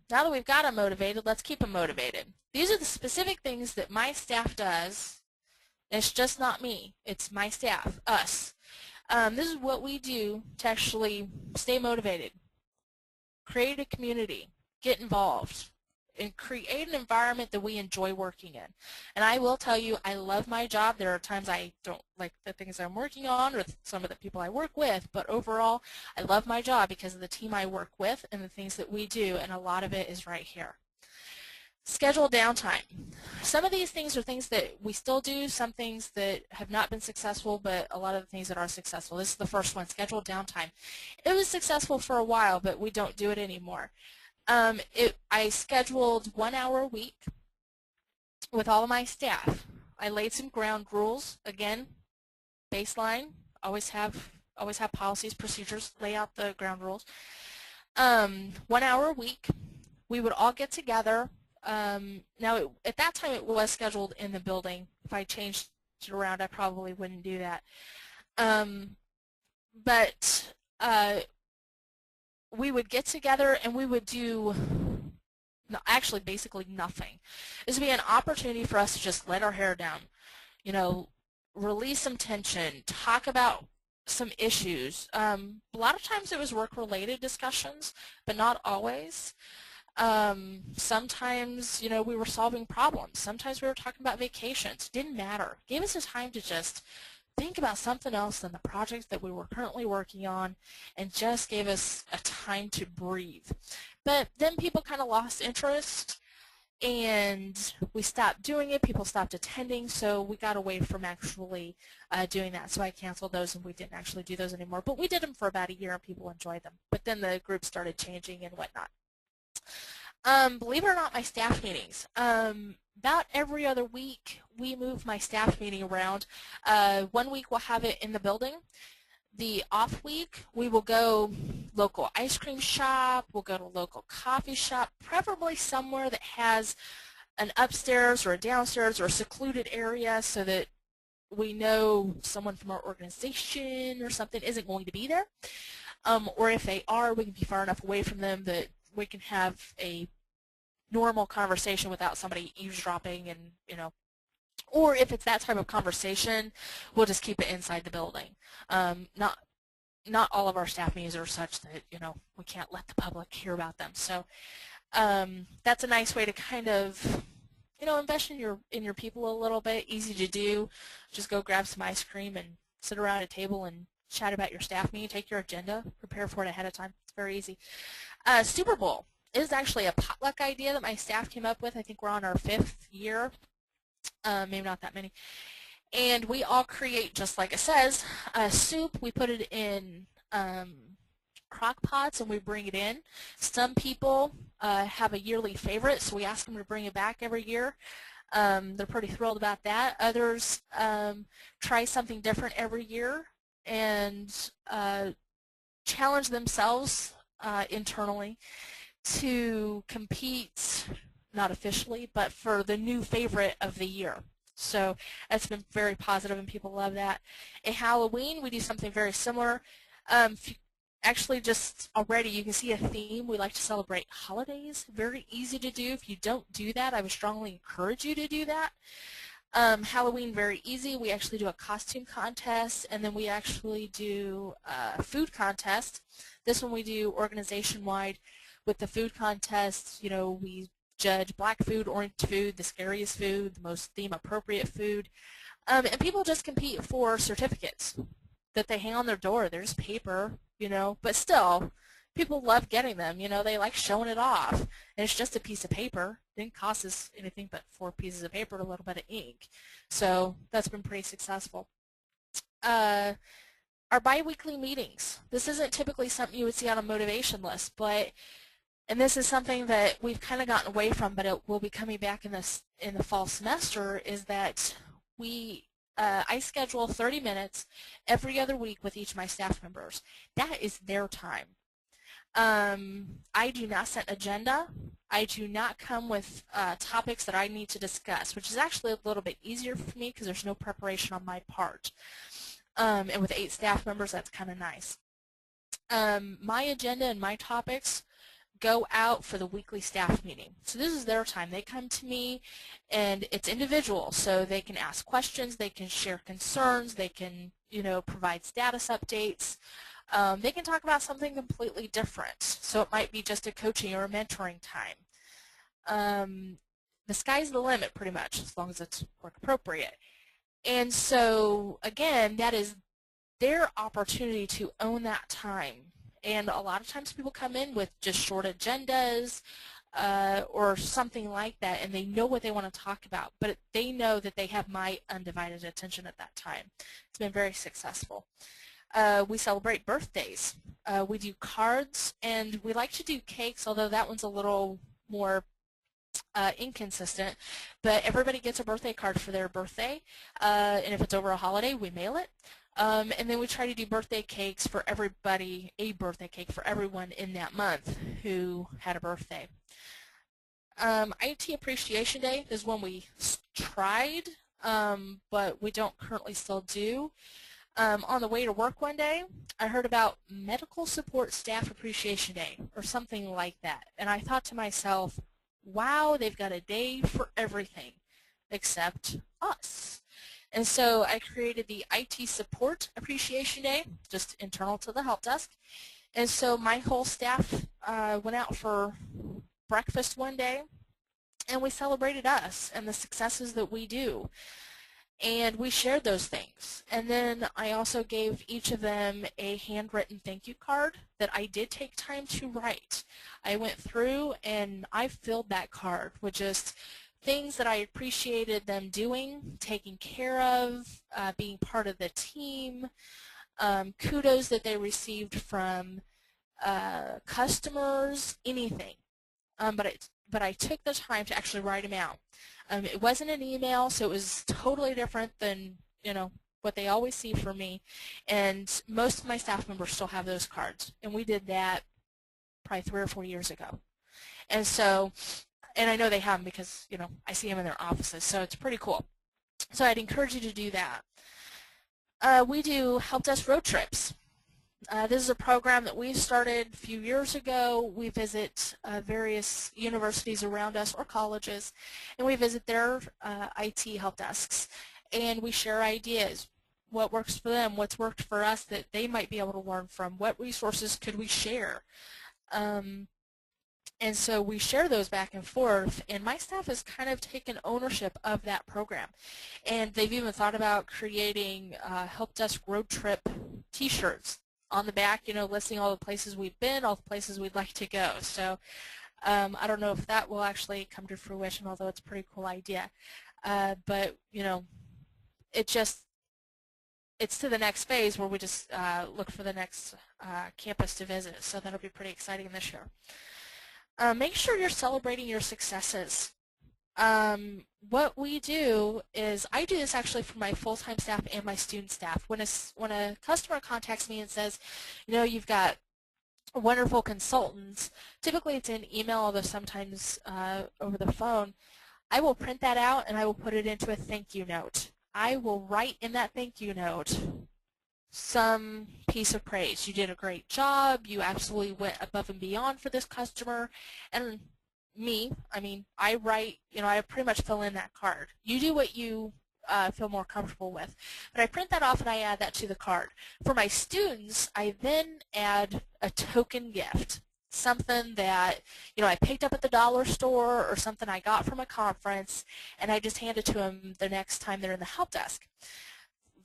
now that we've got them motivated, let's keep them motivated. These are the specific things that my staff does. It's just not me. It's my staff, us. This is what we do to actually stay motivated. Create a community. Get involved. And create an environment that we enjoy working in. And I will tell you, I love my job. There are times I don't like the things I'm working on or some of the people I work with, but overall, I love my job because of the team I work with and the things that we do, and a lot of it is right here. Schedule downtime. Some of these things are things that we still do, some things that have not been successful, but a lot of the things that are successful. This is the first one, schedule downtime. It was successful for a while, but we don't do it anymore. I scheduled 1 hour a week with all of my staff. I laid some ground rules. Again, baseline, always have policies, procedures, lay out the ground rules. 1 hour a week, we would all get together. Now, at that time, it was scheduled in the building. If I changed it around, I probably wouldn't do that. But we would get together and we would do actually basically nothing. This would be an opportunity for us to just let our hair down, release some tension, talk about some issues. A lot of times it was work-related discussions, but not always. Sometimes, we were solving problems. Sometimes we were talking about vacations. Didn't matter. It gave us the time to just think about something else than the projects that we were currently working on, and just gave us a time to breathe. But then people kind of lost interest, and we stopped doing it. People stopped attending, so we got away from actually doing that. So I canceled those, and we didn't actually do those anymore. But we did them for about a year, and people enjoyed them. But then the group started changing and whatnot. Believe it or not, my staff meetings. About every other week, we move my staff meeting around. 1 week we'll have it in the building. The off week, we will go local ice cream shop, we'll go to local coffee shop, preferably somewhere that has an upstairs or a downstairs or a secluded area so that we know someone from our organization or something isn't going to be there. Or if they are, we can be far enough away from them that we can have a normal conversation without somebody eavesdropping, and or if it's that type of conversation, we'll just keep it inside the building. Not all of our staff meetings are such that we can't let the public hear about them. So that's a nice way to kind of invest in your people a little bit. Easy to do. Just go grab some ice cream and sit around a table and chat about your staff meeting. Take your agenda, prepare for it ahead of time. It's very easy. Super Bowl is actually a potluck idea that my staff came up with. I think we're on our 5th year, maybe not that many. And we all create, just like it says, soup. We put it in crock pots and we bring it in. Some people have a yearly favorite, so we ask them to bring it back every year. They're pretty thrilled about that. Others try something different every year and challenge themselves internally to compete, not officially, but for the new favorite of the year. So that's been very positive and people love that. At Halloween, we do something very similar. Actually, just already you can see a theme. We like to celebrate holidays. Very easy to do. If you don't do that, I would strongly encourage you to do that. Halloween, very easy. We actually do a costume contest, and then we actually do a food contest. This one we do organization-wide. With the food contest, we judge black food, orange food, the scariest food, the most theme-appropriate food, and people just compete for certificates that they hang on their door. There's paper, but still, people love getting them. They like showing it off, and it's just a piece of paper. It didn't cost us anything but 4 pieces of paper and a little bit of ink, so that's been pretty successful. Our biweekly meetings. This isn't typically something you would see on a motivation list, and this is something that we've kind of gotten away from, but it will be coming back in the fall semester, is that I schedule 30 minutes every other week with each of my staff members. That is their time. I do not set an agenda. I do not come with topics that I need to discuss, which is actually a little bit easier for me because there's no preparation on my part. And with 8 staff members, that's kind of nice. My agenda and my topics go out for the weekly staff meeting. So this is their time. They come to me, and it's individual, so they can ask questions, they can share concerns, they can, provide status updates. They can talk about something completely different. So it might be just a coaching or a mentoring time. The sky's the limit, pretty much, as long as it's work appropriate. And so, again, that is their opportunity to own that time. And a lot of times people come in with just short agendas or something like that, and they know what they want to talk about, but they know that they have my undivided attention at that time. It's been very successful. We celebrate birthdays. We do cards, and we like to do cakes, although that one's a little more inconsistent, but everybody gets a birthday card for their birthday, and if it's over a holiday, we mail it. And then we try to do birthday cakes for everybody, a birthday cake for everyone in that month who had a birthday. IT Appreciation Day is one we tried, but we don't currently still do. On the way to work one day, I heard about Medical Support Staff Appreciation Day or something like that. And I thought to myself, wow, they've got a day for everything except us. And so I created the IT Support Appreciation Day, just internal to the help desk. And so my whole staff went out for breakfast one day, and we celebrated us and the successes that we do. And we shared those things. And then I also gave each of them a handwritten thank you card that I did take time to write. I went through and I filled that card with just things that I appreciated them doing, taking care of, being part of the team, kudos that they received from customers, anything. But I took the time to actually write them out. It wasn't an email, so it was totally different than, you know, what they always see from me. And most of my staff members still have those cards. And we did that probably 3 or 4 years ago. And so, and I know they have them because, you know, I see them in their offices, so it's pretty cool. So I'd encourage you to do that. We do help desk road trips. This is a program that we started a few years ago. We visit various universities around us or colleges, and we visit their IT help desks, and we share ideas. What works for them, what's worked for us that they might be able to learn from, what resources could we share. And so we share those back and forth, and my staff has kind of taken ownership of that program. And they've even thought about creating help desk road trip t-shirts on the back, you know, listing all the places we've been, all the places we'd like to go. So I don't know if that will actually come to fruition, although it's a pretty cool idea. But, you know, it's to the next phase where we just look for the next campus to visit. So that'll be pretty exciting this year. Make sure you're celebrating your successes. What we do is, I do this actually for my full-time staff and my student staff. When a customer contacts me and says, you know, you've got wonderful consultants, typically it's an email, although sometimes over the phone, I will print that out and I will put it into a thank you note. I will write in that thank you note some piece of praise. You did a great job. You absolutely went above and beyond for this customer. And I write, you know, I pretty much fill in that card. You do what you feel more comfortable with. But I print that off and I add that to the card. For my students, I then add a token gift, something that, you know, I picked up at the dollar store or something I got from a conference, and I just hand it to them the next time they're in the help desk.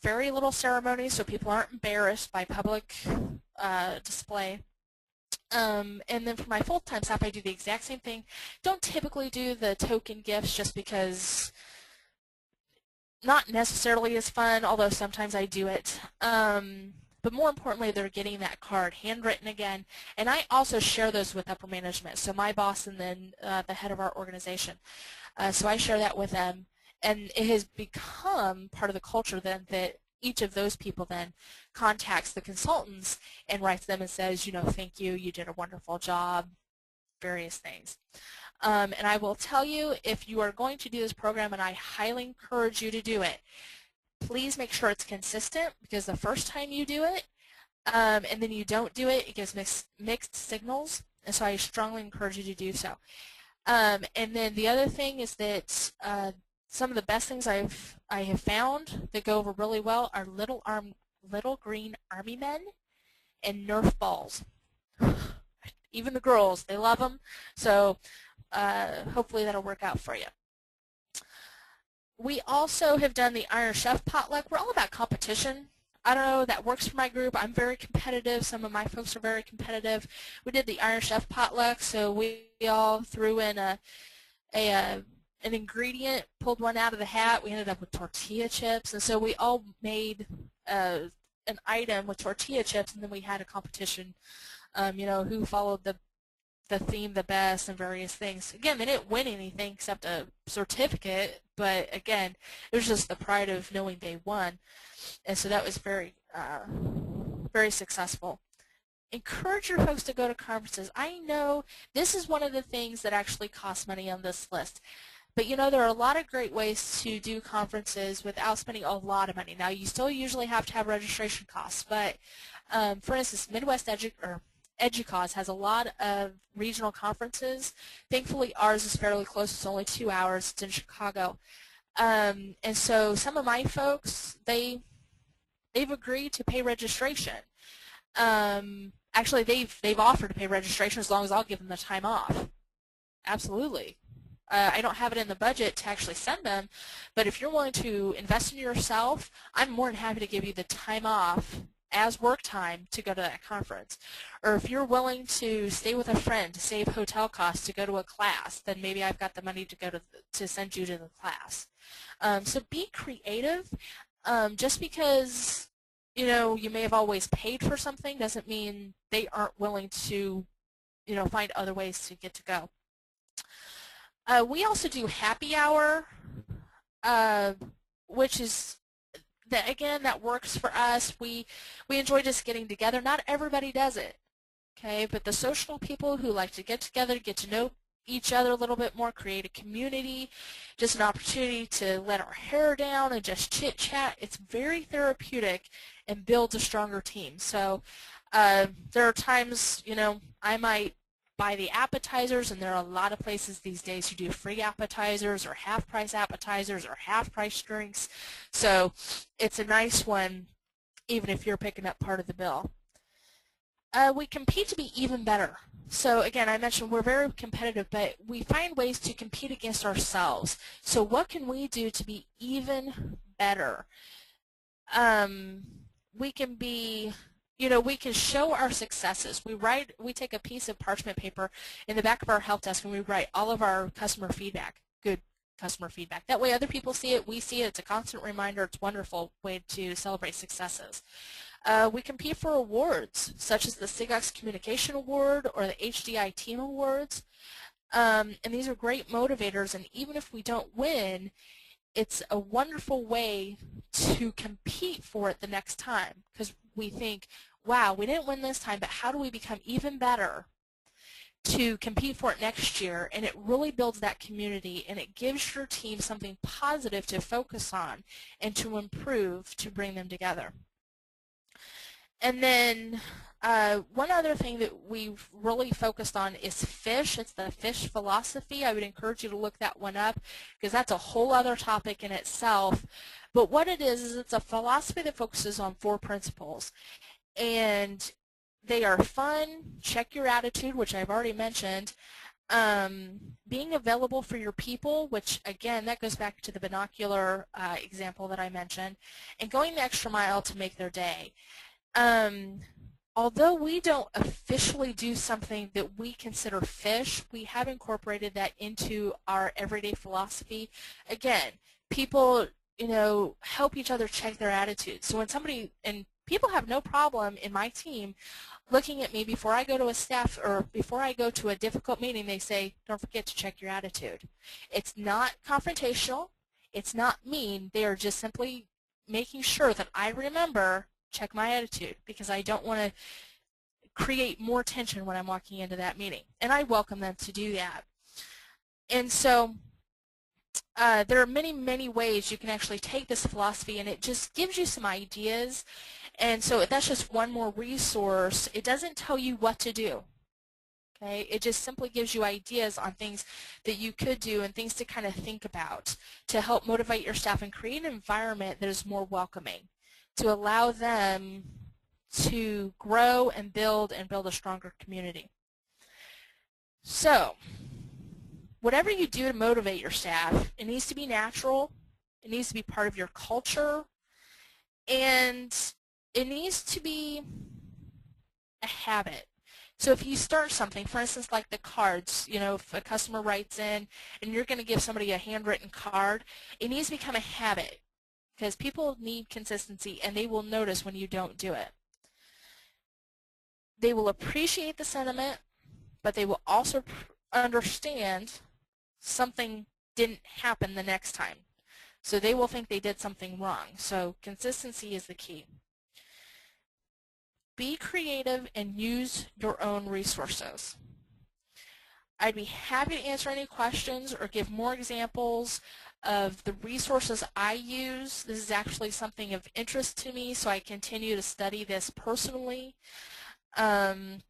Very little ceremony, so people aren't embarrassed by public display. And then for my full-time staff, I do the exact same thing. Don't typically do the token gifts just because not necessarily as fun, although sometimes I do it. But more importantly, they're getting that card handwritten again. And I also share those with upper management, so my boss and then the head of our organization. So I share that with them. And it has become part of the culture then that each of those people then contacts the consultants and writes them and says, you know, thank you, you did a wonderful job, various things. And I will tell you, if you are going to do this program, and I highly encourage you to do it, please make sure it's consistent, because the first time you do it and then you don't do it, it gives mixed signals, and so I strongly encourage you to do so. And then the other thing is that some of the best things I have found that go over really well are little green army men and Nerf balls. Even the girls, they love them. So hopefully that'll work out for you. We also have done the Iron Chef potluck. We're all about competition. I don't know, that works for my group. I'm very competitive. Some of my folks are very competitive. We did the Iron Chef potluck, so we all threw in an ingredient, pulled one out of the hat. We ended up with tortilla chips, and so we all made an item with tortilla chips, and then we had a competition, you know, who followed the the theme the best and various things. Again, they didn't win anything except a certificate, but again, it was just the pride of knowing they won, and so that was very, very successful. Encourage your folks to go to conferences. I know this is one of the things that actually costs money on this list. But you know, there are a lot of great ways to do conferences without spending a lot of money. Now, you still usually have to have registration costs, but for instance, Midwest EDUCAUSE has a lot of regional conferences. Thankfully, ours is fairly close. It's only 2 hours. It's in Chicago. And so some of my folks, they've agreed to pay registration. Actually, they've offered to pay registration as long as I'll give them the time off. Absolutely. I don't have it in the budget to actually send them, but if you're willing to invest in yourself, I'm more than happy to give you the time off as work time to go to that conference. Or if you're willing to stay with a friend to save hotel costs to go to a class, then maybe I've got the money to go to send you to the class. So be creative. Just because you may have always paid for something doesn't mean they aren't willing to find other ways to get to go. We also do happy hour, which is that works for us. We enjoy just getting together. Not everybody does it, okay? But the social people who like to get together, get to know each other a little bit more, create a community, just an opportunity to let our hair down and just chit chat. It's very therapeutic and builds a stronger team. So there are times, I might buy the appetizers, and there are a lot of places these days who do free appetizers or half-price appetizers or half-price drinks. So it's a nice one, even if you're picking up part of the bill. We compete to be even better. So again, I mentioned we're very competitive, but we find ways to compete against ourselves. So what can we do to be even better? We can be... we can show our successes. We take a piece of parchment paper in the back of our help desk and we write all of our customer feedback, good customer feedback. That way other people see it, we see it, it's a constant reminder, it's a wonderful way to celebrate successes. We compete for awards, such as the SIGOX Communication Award or the HDI Team Awards. And these are great motivators, and even if we don't win, it's a wonderful way to compete for it the next time, because we think, wow, we didn't win this time, but how do we become even better to compete for it next year? And it really builds that community, and it gives your team something positive to focus on and to improve to bring them together. And then one other thing that we've really focused on is FISH. It's the FISH philosophy. I would encourage you to look that one up because that's a whole other topic in itself. But what it is it's a philosophy that focuses on 4 principles. And they are fun, check your attitude, which I've already mentioned, being available for your people, which again, that goes back to the binocular example that I mentioned, and going the extra mile to make their day. Although we don't officially do something that we consider FISH, we have incorporated that into our everyday philosophy. Again, people, help each other check their attitudes. So when somebody, and people have no problem in my team looking at me before I go to a staff or before I go to a difficult meeting, they say, don't forget to check your attitude. It's not confrontational. It's not mean. They are just simply making sure that I remember check my attitude, because I don't want to create more tension when I'm walking into that meeting. And I welcome them to do that. And so there are many, many ways you can actually take this philosophy, and it just gives you some ideas. And so that's just one more resource. It doesn't tell you what to do. Okay? It just simply gives you ideas on things that you could do and things to kind of think about to help motivate your staff and create an environment that is more welcoming, to allow them to grow and build a stronger community. So, whatever you do to motivate your staff, it needs to be natural, it needs to be part of your culture, and it needs to be a habit. So if you start something, for instance, like the cards, if a customer writes in and you're going to give somebody a handwritten card, it needs to become a habit, because people need consistency, and they will notice when you don't do it. They will appreciate the sentiment, but they will also understand something didn't happen the next time. So they will think they did something wrong. So consistency is the key. Be creative and use your own resources. I'd be happy to answer any questions or give more examples of the resources I use. This is actually something of interest to me, so I continue to study this personally. And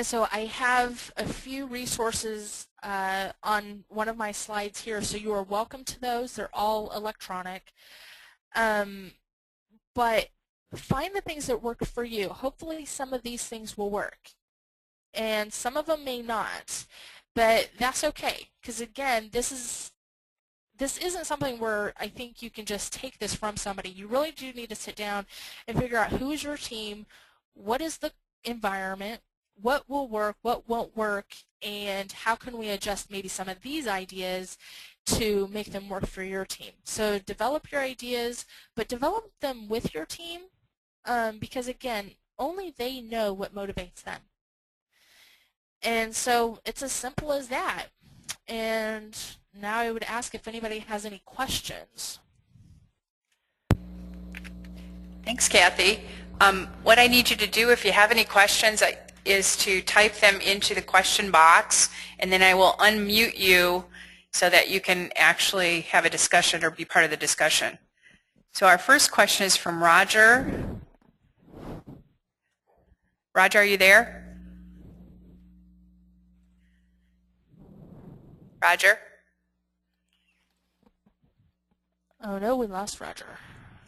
so I have a few resources on one of my slides here, so you are welcome to those. They're all electronic. But find the things that work for you. Hopefully some of these things will work, and some of them may not, but that's okay, because again, this isn't something where I think you can just take this from somebody. You really do need to sit down and figure out who is your team, what is the environment, what will work, what won't work, and how can we adjust maybe some of these ideas to make them work for your team. So develop your ideas, but develop them with your team, because again, only they know what motivates them. And so it's as simple as that. And now I would ask if anybody has any questions. Thanks, Kathy. What I need you to do if you have any questions is to type them into the question box, and then I will unmute you so that you can actually have a discussion or be part of the discussion. So our first question is from Roger. Roger, are you there? Roger? Oh no, we lost Roger.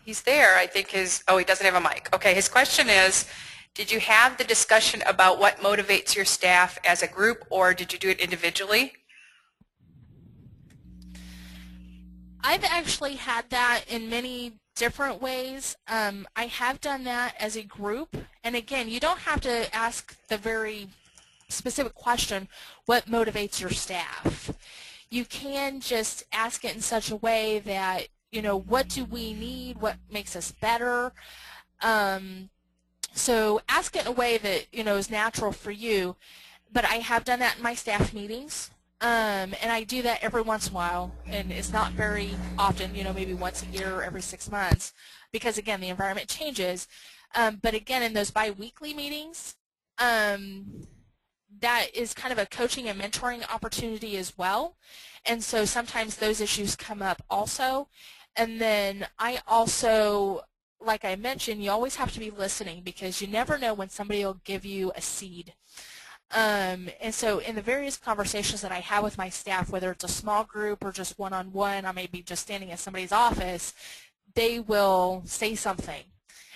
He's there. I think he doesn't have a mic. Okay, his question is, did you have the discussion about what motivates your staff as a group, or did you do it individually? I've actually had that in many different ways. I have done that as a group, and again, you don't have to ask the very specific question, what motivates your staff? You can just ask it in such a way that, you know, what do we need, what makes us better? So ask it in a way that, you know, is natural for you, but I have done that in my staff meetings. And I do that every once in a while, and it's not very often, you know, maybe once a year or every 6 months, because again, the environment changes. But again, in those bi-weekly meetings, that is kind of a coaching and mentoring opportunity as well. And so sometimes those issues come up also. And then I also, like I mentioned, you always have to be listening, because you never know when somebody will give you a seed. And so in the various conversations that I have with my staff, whether it's a small group or just one-on-one, I may be just standing in somebody's office, they will say something.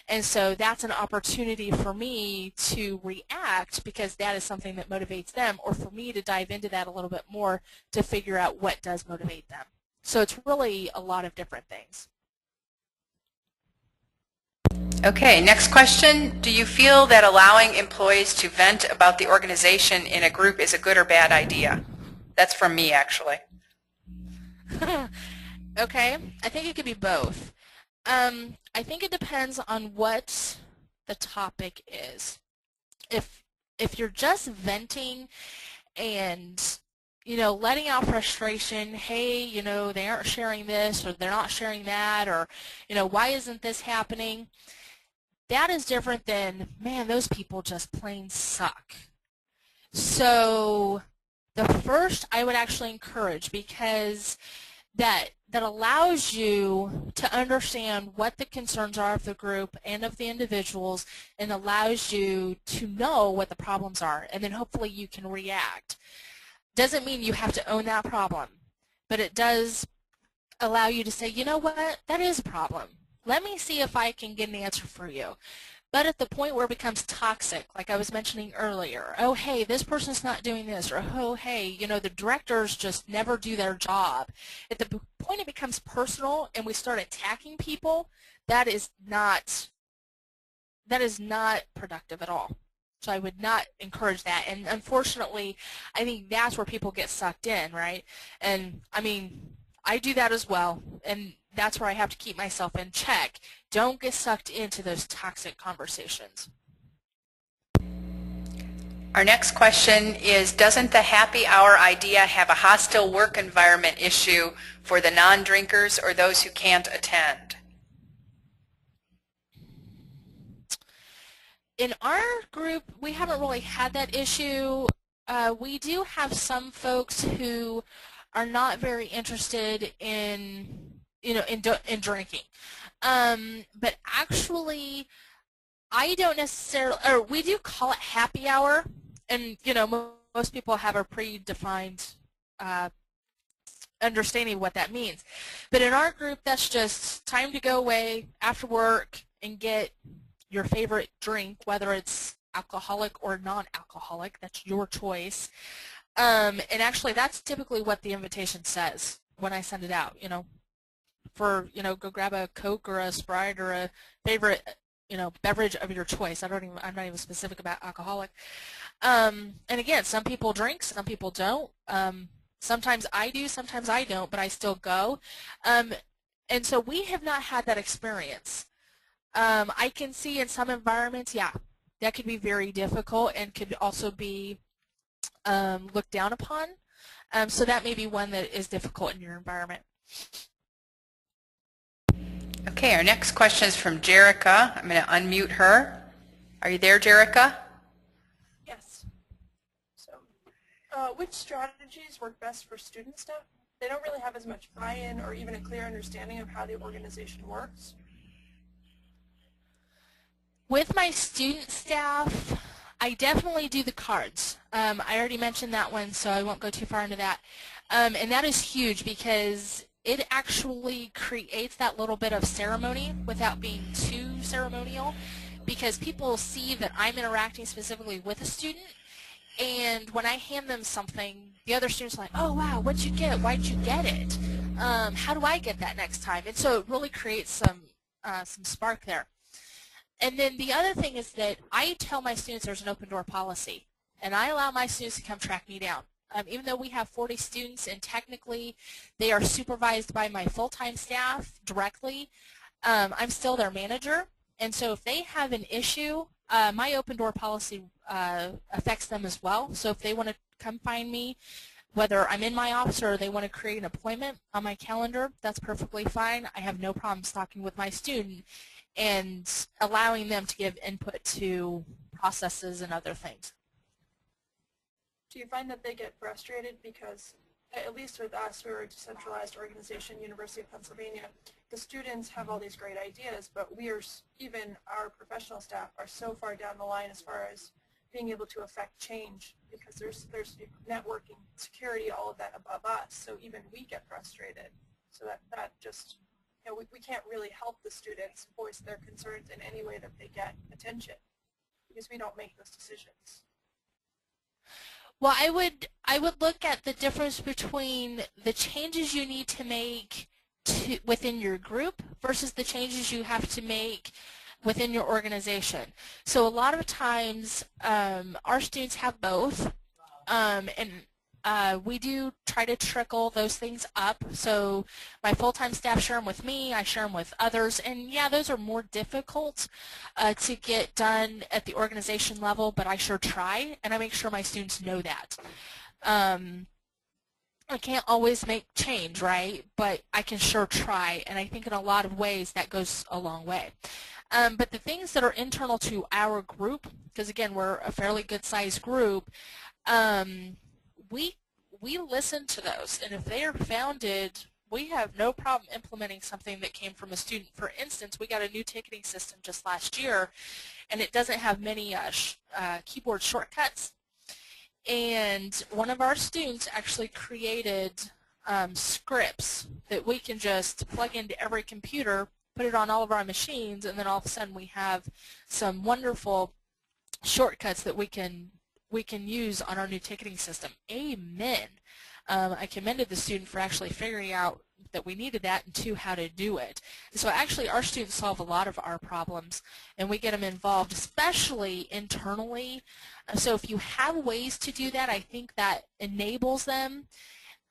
And so that's an opportunity for me to react, because that is something that motivates them, or for me to dive into that a little bit more to figure out what does motivate them. So it's really a lot of different things. Okay, next question. Do you feel that allowing employees to vent about the organization in a group is a good or bad idea? That's from me, actually. Okay, I think it could be both. I think it depends on what the topic is. If you're just venting and, you know, letting out frustration, hey, you know, they aren't sharing this, or they're not sharing that, or, you know, why isn't this happening? That is different than, man, those people just plain suck. So the first I would actually encourage, because that allows you to understand what the concerns are of the group and of the individuals, and allows you to know what the problems are, and then hopefully you can react. Doesn't mean you have to own that problem, but it does allow you to say, you know what, that is a problem. Let me see if I can get an answer for you. But at the point where it becomes toxic, like I was mentioning earlier, oh, hey, this person's not doing this, or oh, hey, you know, the directors just never do their job. At the point it becomes personal and we start attacking people, that is not productive at all. So I would not encourage that. And unfortunately, I think that's where people get sucked in, right? And I mean, I do that as well, and that's where I have to keep myself in check. Don't get sucked into those toxic conversations. Our next question is, doesn't the happy hour idea have a hostile work environment issue for the non-drinkers or those who can't attend? In our group, we haven't really had that issue. We do have some folks who are not very interested in, in drinking. But actually, I don't necessarily, or we do call it happy hour, and most people have a predefined understanding of what that means. But in our group, that's just time to go away after work and get your favorite drink, whether it's alcoholic or non-alcoholic. That's your choice. And actually, that's typically what the invitation says when I send it out. For go grab a Coke or a Sprite or a favorite beverage of your choice. I'm not even specific about alcoholic. And again, some people drink, some people don't. Sometimes I do, sometimes I don't, but I still go. And so we have not had that experience. I can see in some environments, yeah, that could be very difficult and could also be looked down upon. So that may be one that is difficult in your environment. Okay, our next question is from Jerica. I'm going to unmute her. Are you there, Jerica? Yes. So, which strategies work best for student staff? They don't really have as much buy-in or even a clear understanding of how the organization works. With my student staff, I definitely do the cards. I already mentioned that one, so I won't go too far into that. And that is huge because it actually creates that little bit of ceremony without being too ceremonial, because people see that I'm interacting specifically with a student, and when I hand them something, the other student's like, oh wow, what'd you get? Why'd you get it? How do I get that next time? And so it really creates some spark there. And then the other thing is that I tell my students there's an open door policy, and I allow my students to come track me down. Even though we have 40 students and technically they are supervised by my full-time staff directly, I'm still their manager. And so if they have an issue, my open door policy affects them as well. So if they want to come find me, whether I'm in my office or they want to create an appointment on my calendar, that's perfectly fine. I have no problem talking with my student and allowing them to give input to processes and other things. Do you find that they get frustrated because, at least with us, we're a decentralized organization, University of Pennsylvania, the students have all these great ideas, but even our professional staff are so far down the line as far as being able to affect change, because there's networking, security, all of that above us, so even we get frustrated. So that just, we can't really help the students voice their concerns in any way that they get attention, because we don't make those decisions. Well, I would look at the difference between the changes you need to make within your group versus the changes you have to make within your organization. So a lot of times our students have both, and we do try to trickle those things up. So my full-time staff share them with me, I share them with others, and yeah, those are more difficult to get done at the organization level, but I sure try, and I make sure my students know that. I can't always make change, right, but I can sure try, and I think in a lot of ways that goes a long way. But the things that are internal to our group, because again, we're a fairly good-sized group, we listen to those, and if they are founded, we have no problem implementing something that came from a student. For instance, we got a new ticketing system just last year, and it doesn't have many keyboard shortcuts. And one of our students actually created scripts that we can just plug into every computer, put it on all of our machines, and then all of a sudden we have some wonderful shortcuts that we can use on our new ticketing system. Amen. I commended the student for actually figuring out that we needed that, and two, how to do it. And so actually our students solve a lot of our problems, and we get them involved, especially internally. So if you have ways to do that, I think that enables them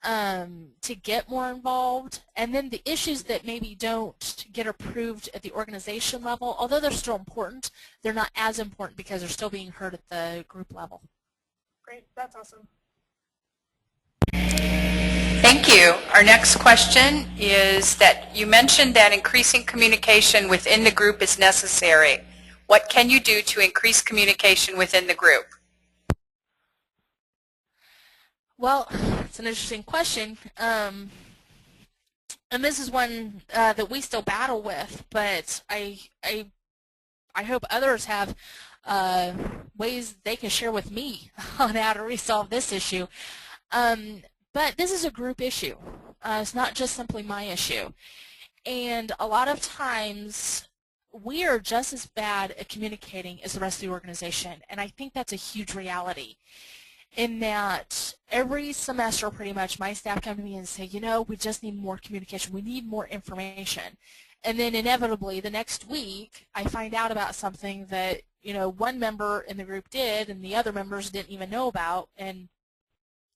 to get more involved. And then the issues that maybe don't get approved at the organization level, although they're still important, they're not as important because they're still being heard at the group level. Great, that's awesome. Thank you. Our next question is that you mentioned that increasing communication within the group is necessary. What can you do to increase communication within the group? Well, it's an interesting question. And this is one that we still battle with, but I hope others have ways they can share with me on how to resolve this issue. But this is a group issue. It's not just simply my issue. And a lot of times we are just as bad at communicating as the rest of the organization. And I think that's a huge reality. In that every semester pretty much my staff come to me and say, you know, we just need more communication. We need more information. And then inevitably the next week I find out about something that, you know, one member in the group did and the other members didn't even know about, and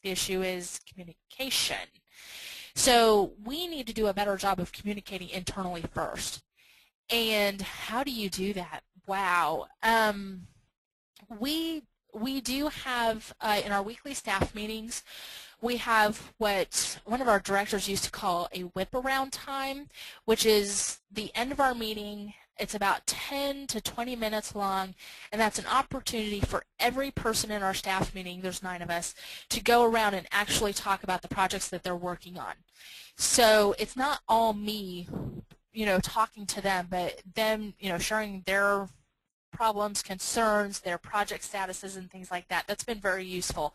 the issue is communication. So we need to do a better job of communicating internally first. And how do you do that? Wow. We do have, in our weekly staff meetings, we have what one of our directors used to call a whip around time, which is the end of our meeting. It's about 10 to 20 minutes long, and that's an opportunity for every person in our staff meeting, there's 9 of us, to go around and actually talk about the projects that they're working on. So it's not all me, you know, talking to them, but them, you know, sharing their problems, concerns, their project statuses, and things like that. That's been very useful.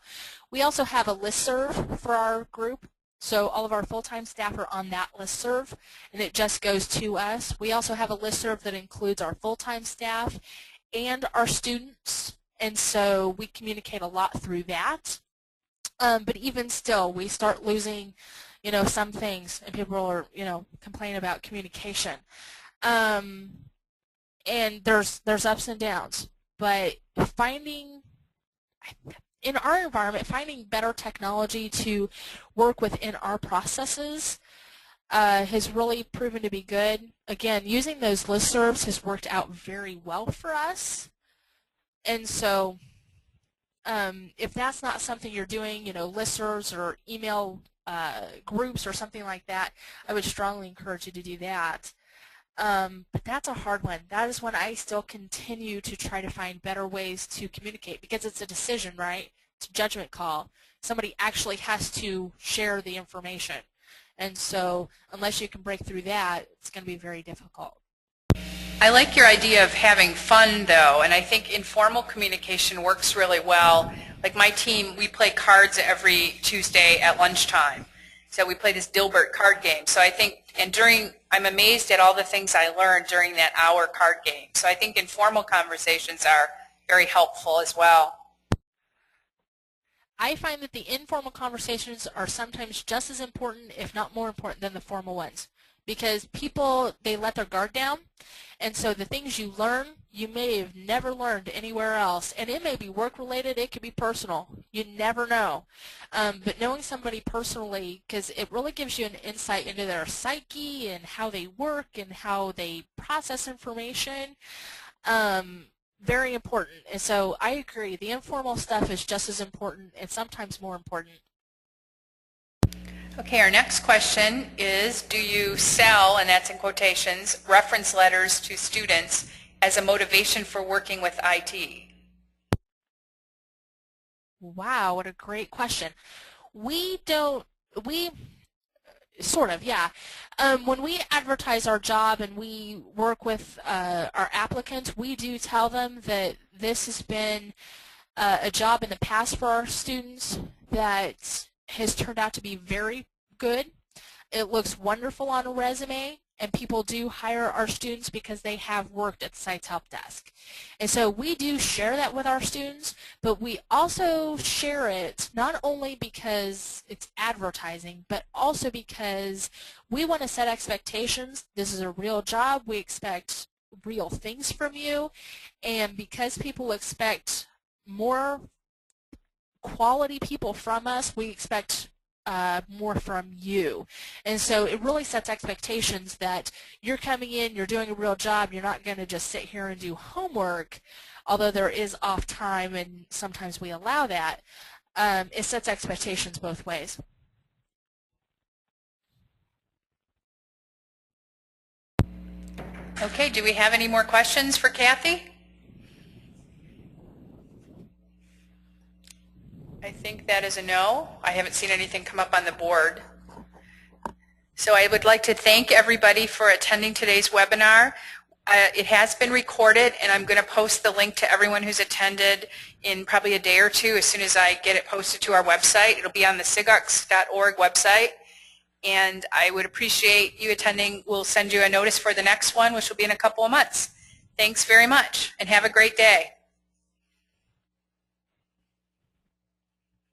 We also have a listserv for our group. So all of our full-time staff are on that listserv, and it just goes to us. We also have a listserv that includes our full-time staff and our students, and so we communicate a lot through that. But even still, we start losing, you know, some things, and people are, you know, complaining about communication. And there's ups and downs, but in our environment, finding better technology to work within our processes has really proven to be good. Again, using those listservs has worked out very well for us. And so if that's not something you're doing, you know, listservs or email groups or something like that, I would strongly encourage you to do that. But that's a hard one. That is when I still continue to try to find better ways to communicate, because it's a decision, right? It's a judgment call. Somebody actually has to share the information. And so unless you can break through that, it's going to be very difficult. I like your idea of having fun, though, and I think informal communication works really well. Like my team, we play cards every Tuesday at lunchtime. So we play this Dilbert card game. So I think, and I'm amazed at all the things I learned during that hour card game. So I think informal conversations are very helpful as well. I find that the informal conversations are sometimes just as important, if not more important, than the formal ones. Because people, they let their guard down, and so the things you learn, you may have never learned anywhere else. And it may be work-related, it could be personal. You never know. But knowing somebody personally, because it really gives you an insight into their psyche and how they work and how they process information, very important. And so I agree, the informal stuff is just as important and sometimes more important. Okay, our next question is, do you sell, and that's in quotations, reference letters to students as a motivation for working with IT? Wow, what a great question. Sort of, yeah. When we advertise our job and we work with our applicants, we do tell them that this has been a job in the past for our students that has turned out to be very good. It looks wonderful on a resume, and people do hire our students because they have worked at Site's Help Desk. And so we do share that with our students, but we also share it not only because it's advertising, but also because we want to set expectations. This is a real job. We expect real things from you, and because people expect more quality people from us, we expect more from you. And so it really sets expectations that you're coming in, you're doing a real job, you're not going to just sit here and do homework, although there is off time and sometimes we allow that. It sets expectations both ways. Okay, do we have any more questions for Kathy? I think that is a no. I haven't seen anything come up on the board. So I would like to thank everybody for attending today's webinar. It has been recorded, and I'm going to post the link to everyone who's attended in probably a day or two as soon as I get it posted to our website. It'll be on the sigux.org website, and I would appreciate you attending. We'll send you a notice for the next one, which will be in a couple of months. Thanks very much, and have a great day.